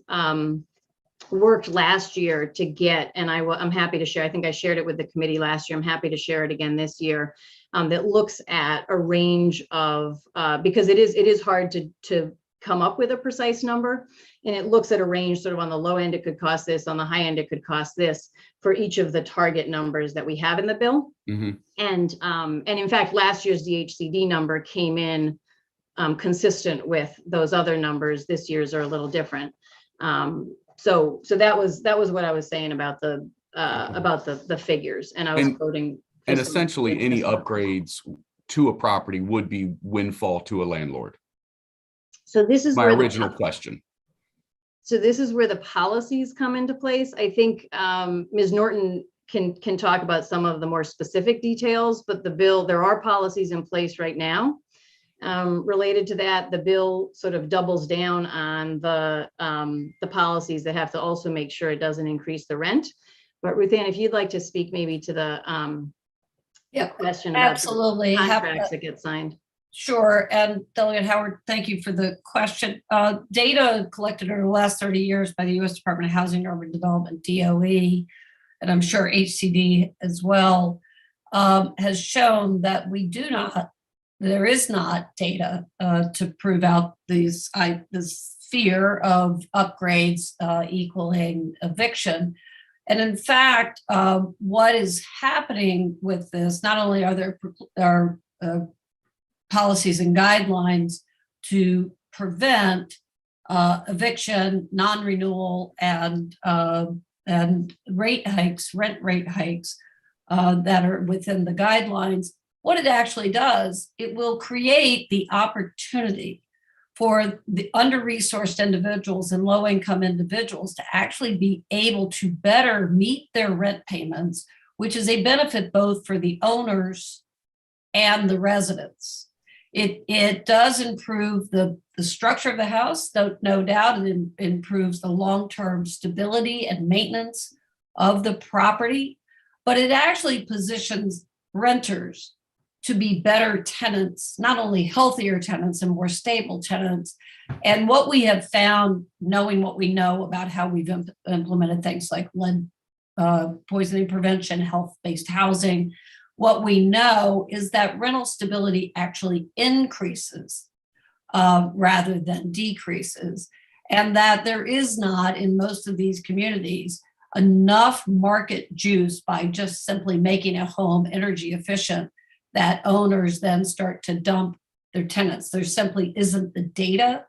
worked last year to get, and I'm happy to share, I think I shared it with the committee last year, I'm happy to share it again this year, that looks at a range of, because it is hard to come up with a precise number, and it looks at a range sort of on the low end, it could cost this, on the high end, it could cost this for each of the target numbers that we have in the bill. Mm-hmm. And in fact, last year's DHCD number came in consistent with those other numbers. This year's are a little different. So that was what I was saying about the figures, and I was quoting. And essentially, any upgrades to a property would be windfall to a landlord. So this is my original question. So this is where the policies come into place. I think Ms. Norton can talk about some of the more specific details, but the bill, there are policies in place right now related to that. The bill sort of doubles down on the policies that have to also make sure it doesn't increase the rent. But Ruth Ann, if you'd like to speak maybe to Yeah, question about the absolutely. contracts that get signed. Sure. And Delegate Howard, thank you for the question. Data collected over the last 30 years by the U.S. Department of Housing and Urban Development, DOE, and I'm sure HCD as well, has shown that there is not data to prove out this fear of upgrades equaling eviction. And in fact, what is happening with this, not only are there policies and guidelines to prevent eviction, non-renewal, and rent rate hikes that are within the guidelines. What it actually does, it will create the opportunity for the under-resourced individuals and low-income individuals to actually be able to better meet their rent payments, which is a benefit both for the owners and the residents. It does improve the structure of the house, no doubt. It improves the long-term stability and maintenance of the property, but it actually positions renters to be better tenants, not only healthier tenants and more stable tenants. And what we have found, knowing what we know about how we've implemented things like lead poisoning prevention, health-based housing, what we know is that rental stability actually increases rather than decreases, and that there is not, in most of these communities, enough market juice by just simply making a home energy efficient that owners then start to dump their tenants. There simply isn't the data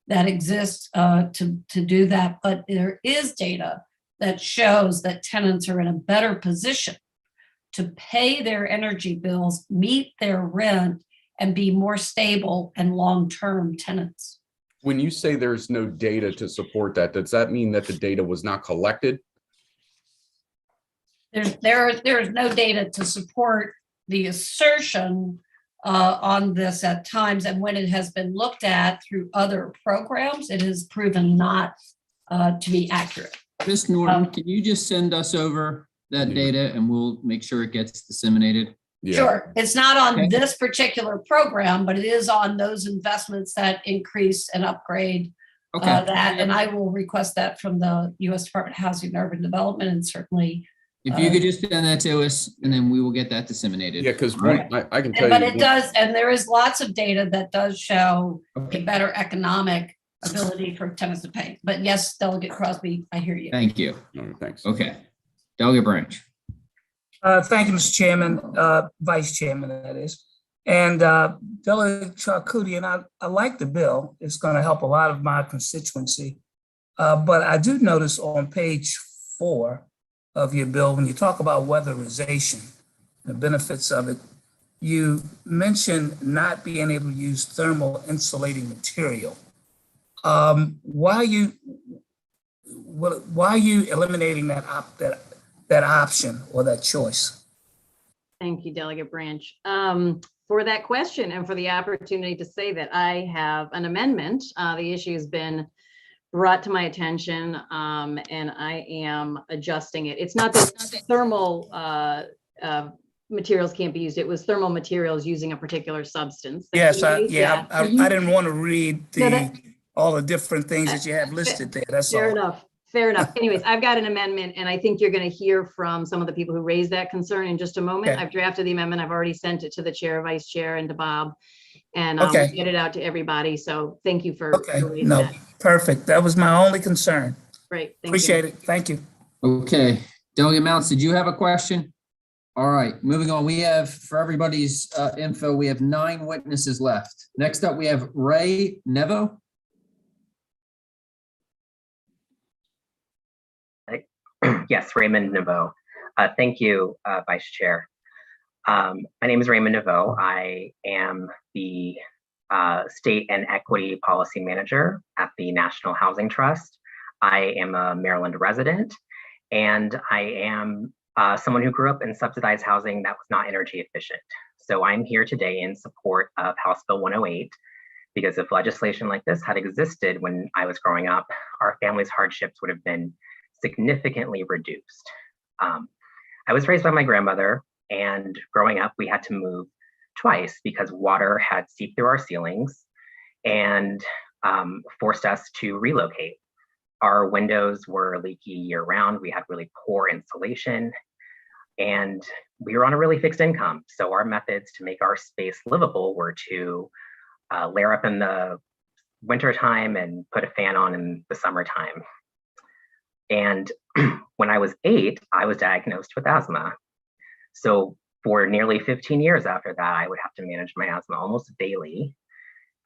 that exists to do that, but there is data that shows that tenants are in a better position to pay their energy bills, meet their rent, and be more stable and long-term tenants. When you say there's no data to support that, does that mean that the data was not collected? There's no data to support the assertion on this at times, and when it has been looked at through other programs, it has proven not to be accurate. Ms. Norton, can you just send us over that data and we'll make sure it gets disseminated? Yeah. Sure. It's not on this particular program, but it is on those investments that increase and upgrade that. And I will request that from the U.S. Department of Housing and Urban Development, and certainly. If you could just send that to us, and then we will get that disseminated. Yeah, because I can tell you. But it does, and there is lots of data that does show a better economic ability for tenants to pay. But yes, Delegate Crosby, I hear you. Thank you. Thanks. Okay. Delegate Branch. Thank you, Mr. Chairman, Vice Chairman, that is. And Delegate Charkoudian, I like the bill. It's going to help a lot of my constituency. But I do notice on page 4 of your bill, when you talk about weatherization, the benefits of it, you mention not being able to use thermal insulating material. Why are you eliminating that option or that choice? Thank you, Delegate Branch, for that question and for the opportunity to say that I have an amendment. The issue has been brought to my attention, and I am adjusting it. It's not that thermal materials can't be used. It was thermal materials using a particular substance. Yes, I didn't want to read all the different things that you have listed there. That's all. Fair enough. Fair enough. Anyways, I've got an amendment, and I think you're going to hear from some of the people who raised that concern in just a moment. Okay. I've drafted the amendment. I've already sent it to the chair, vice chair, and to Bob, and I'll get it out to everybody. So thank you for raising that. Perfect. That was my only concern. Great. Appreciate it. Thank you. Okay. Delegate Mounts, did you have a question? All right, moving on. We have, for everybody's info, we have 9 witnesses left. Next up, we have Ray Nevo. Yes, Raymond Neveau. Thank you, Vice Chair. My name is Raymond Neveau. I am the State and Equity Policy Manager at the National Housing Trust. I am a Maryland resident, and I am someone who grew up in subsidized housing that was not energy efficient. So I'm here today in support of House Bill 108, because if legislation like this had existed when I was growing up, our family's hardships would have been significantly reduced. I was raised by my grandmother, And growing up, we had to move twice because water had seeped through our ceilings and forced us to relocate. Our windows were leaky year round. We had really poor insulation and we were on a really fixed income. So our methods to make our space livable were to layer up in the wintertime and put a fan on in the summertime. And when I was 8, I was diagnosed with asthma. So for nearly 15 years after that, I would have to manage my asthma almost daily.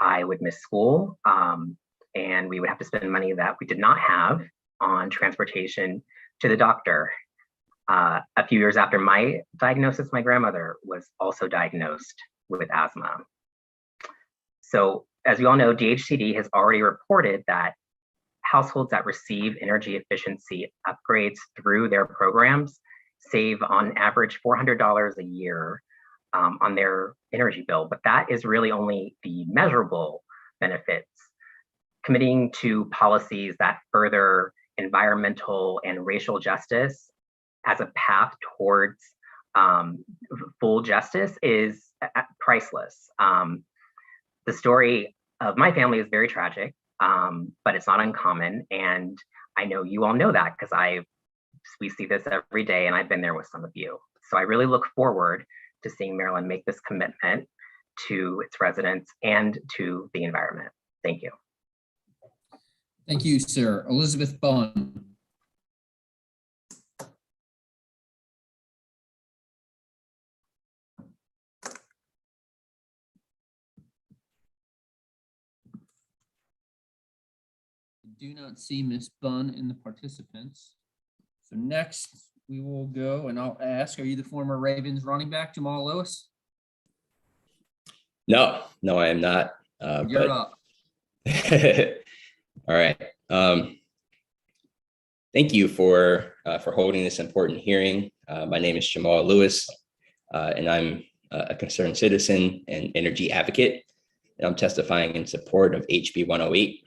I would miss school, and we would have to spend money that we did not have on transportation to the doctor. A few years after my diagnosis, my grandmother was also diagnosed with asthma. So as we all know, DHCD has already reported that households that receive energy efficiency upgrades through their programs save on average $400 a year on their energy bill, but that is really only the measurable benefits. Committing to policies that further environmental and racial justice as a path towards full justice is priceless. The story of my family is very tragic, but it's not uncommon. And I know you all know that because we see this every day and I've been there with some of you. So I really look forward to seeing Maryland make this commitment to its residents and to the environment. Thank you. Thank you, sir. Elizabeth Bunn. Do not see Ms. Bunn in the participants. So next we will go and I'll ask, are you the former Ravens running back, Jamal Lewis? No, I am not. You're up. All right. Thank you for holding this important hearing. My name is Jamal Lewis, and I'm a concerned citizen and energy advocate, and I'm testifying in support of HB 108.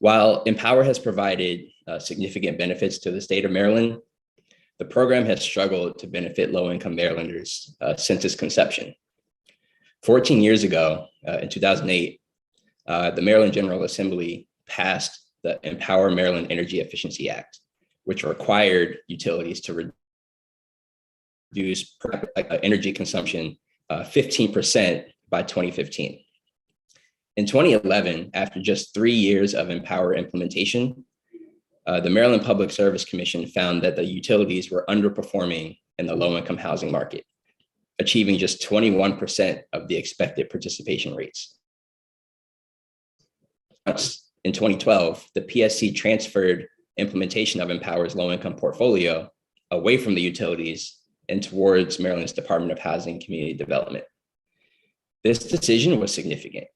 While Empower has provided significant benefits to the state of Maryland, the program has struggled to benefit low-income Marylanders since its conception. 14 years ago, in 2008, the Maryland General Assembly passed the Empower Maryland Energy Efficiency Act, which required utilities to reduce energy consumption 15% by 2015. In 2011, after just 3 years of Empower implementation, the Maryland Public Service Commission found that the utilities were underperforming in the low-income housing market, achieving just 21% of the expected participation rates. In 2012, the PSC transferred implementation of Empower's low-income portfolio away from the utilities and towards Maryland's Department of Housing and Community Development. This decision was significant.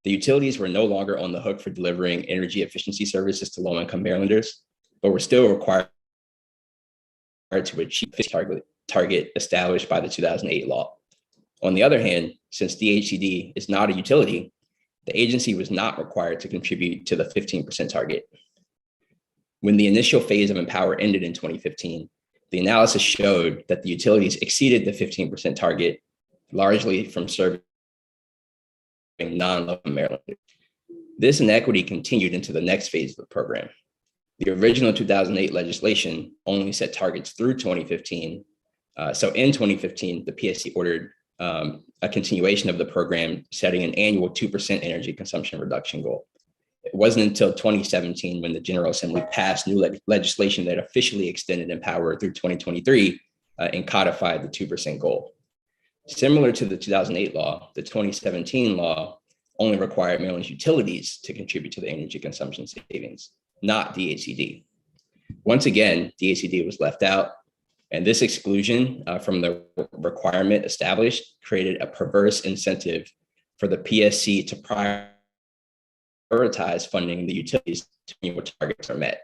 The utilities were no longer on the hook for delivering energy efficiency services to low-income Marylanders, but were still required to achieve the target established by the 2008 law. On the other hand, since DHCD is not a utility, the agency was not required to contribute to the 15% target. When the initial phase of Empower ended in 2015, the analysis showed that the utilities exceeded the 15% target, largely from serving non-low-income Marylanders. This inequity continued into the next phase of the program. The original 2008 legislation only set targets through 2015. So in 2015, the PSC ordered a continuation of the program, setting an annual 2% energy consumption reduction goal. It wasn't until 2017 when the General Assembly passed new legislation that officially extended Empower through 2023 and codified the 2% goal. Similar to the 2008 law, the 2017 law only required Maryland's utilities to contribute to the energy consumption savings, not DHCD. Once again, DHCD was left out, and this exclusion from the requirement established created a perverse incentive for the PSC to prioritize funding the utilities when targets are met.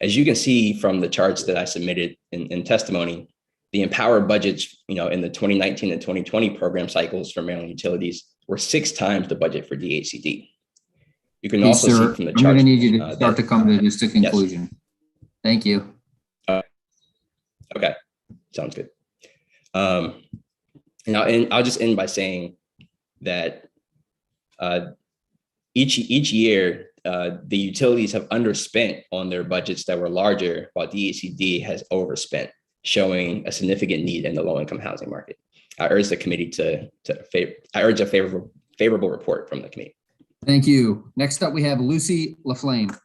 As you can see from the charts that I submitted in testimony, the Empower budgets, in the 2019 and 2020 program cycles for Maryland utilities were 6 times the budget for DHCD. You can also see from the charts. I'm going to need you to start to come to just a conclusion. Yes. Thank you. Okay. Sounds good. And I'll just end by saying that each year, the utilities have underspent on their budgets that were larger, while DHCD has overspent, showing a significant need in the low-income housing market. I urge the committee I urge a favorable report from the committee. Thank you. Next up, we have Lucy LaFlame.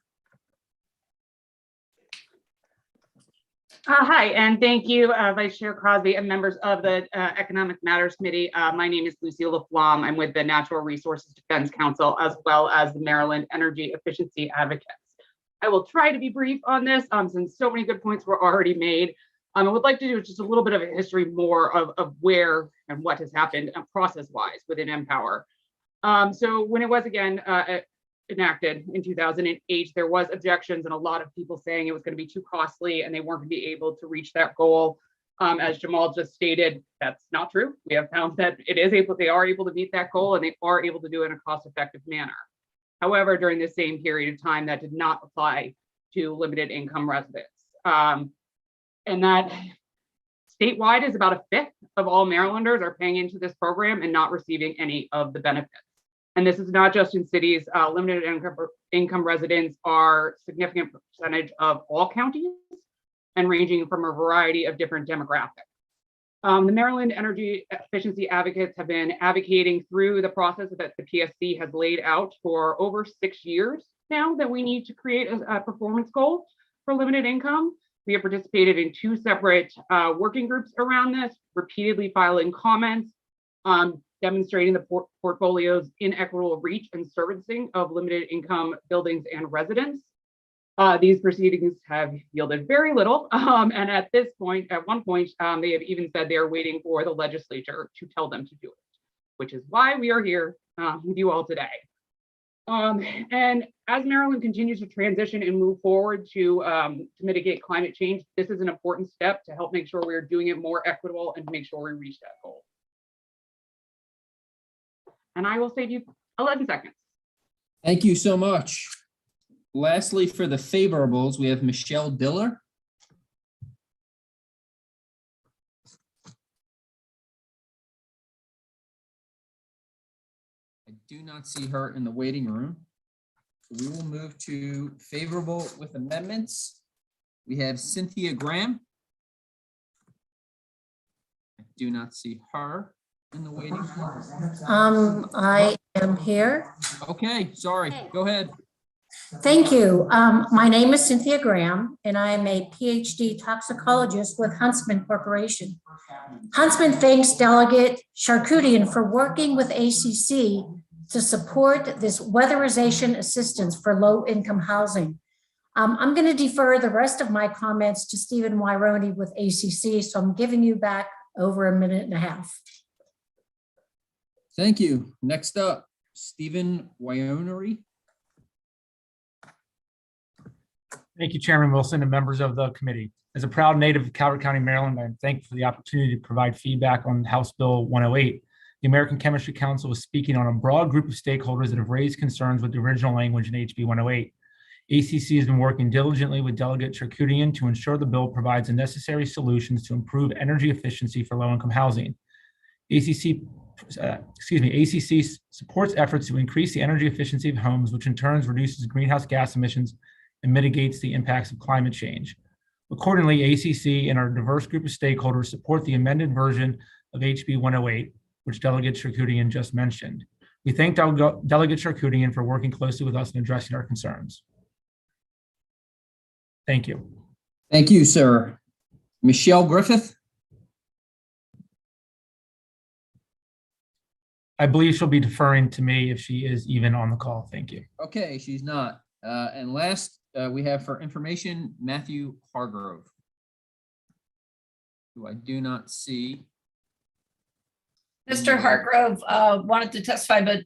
Hi, and thank you, Vice Chair Crosby and members of the Economic Matters Committee. My name is Lucy LaFlame. I'm with the Natural Resources Defense Council, as well as the Maryland Energy Efficiency Advocates. I will try to be brief on this, since so many good points were already made. I would like to do just a little bit of a history more of where and what has happened process-wise within Empower. So when it was again enacted in 2008, there was objections and a lot of people saying it was going to be too costly and they weren't going to be able to reach that goal. As Jamal just stated, that's not true. We have found that they are able to meet that goal and they are able to do it in a cost-effective manner. However, during the same period of time, that did not apply to limited income residents. And that statewide is about a fifth of all Marylanders are paying into this program and not receiving any of the benefits. And this is not just in cities. Limited income residents are a significant percentage of all counties and ranging from a variety of different demographics. The Maryland Energy Efficiency Advocates have been advocating through the process that the PSC has laid out for over 6 years now that we need to create a performance goal for limited income. We have participated in 2 separate working groups around this, repeatedly filing comments, demonstrating the portfolio's inequitable reach and servicing of limited income buildings and residents. These proceedings have yielded very little. And at one point, they have even said they are waiting for the legislature to tell them to do it, which is why we are here with you all today. And as Maryland continues to transition and move forward to mitigate climate change, this is an important step to help make sure we're doing it more equitable and to make sure we reach that goal. And I will save you 11 seconds. Thank you so much. Lastly, for the favorables, we have Michelle Diller. I do not see her in the waiting room. So we will move to favorable with amendments. We have Cynthia Graham. I do not see her in the waiting room. I am here. Okay, sorry, go ahead. Thank you. My name is Cynthia Graham, and I am a PhD toxicologist with Huntsman Corporation. Huntsman thanks Delegate Charkoudian for working with ACC to support this weatherization assistance for low-income housing. I'm going to defer the rest of my comments to Stephen Wyroni with ACC, so I'm giving you back over a minute and a half. Thank you. Next up, Stephen Wyroni. Thank you, Chairman Wilson and members of the committee. As a proud native of Calvert County, Maryland, I'm thankful for the opportunity to provide feedback on House Bill 108. The American Chemistry Council is speaking on a broad group of stakeholders that have raised concerns with the original language in HB 108. ACC has been working diligently with Delegate Charkoudian to ensure the bill provides the necessary solutions to improve energy efficiency for low-income housing. ACC supports efforts to increase the energy efficiency of homes, which in turn reduces greenhouse gas emissions and mitigates the impacts of climate change. Accordingly, ACC and our diverse group of stakeholders support the amended version of HB 108, which Delegate Charkoudian just mentioned. We thank Delegate Charkoudian for working closely with us in addressing our concerns. Thank you. Thank you, sir. Michelle Griffith. I believe she'll be deferring to me if she is even on the call. Thank you. Okay, she's not. And last, we have for information, Matthew Hargrove, who I do not see. Mr. Hargrove wanted to testify, but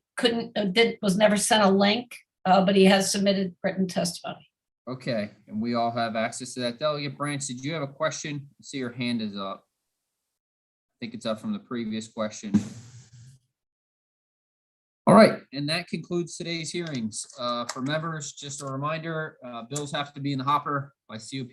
was never sent a link, but he has submitted written testimony. Okay, and we all have access to that. Delegate Branch, did you have a question? I see your hand is up. I think it's up from the previous question. All right, and that concludes today's hearings. For members, just a reminder, bills have to be in the hopper by COP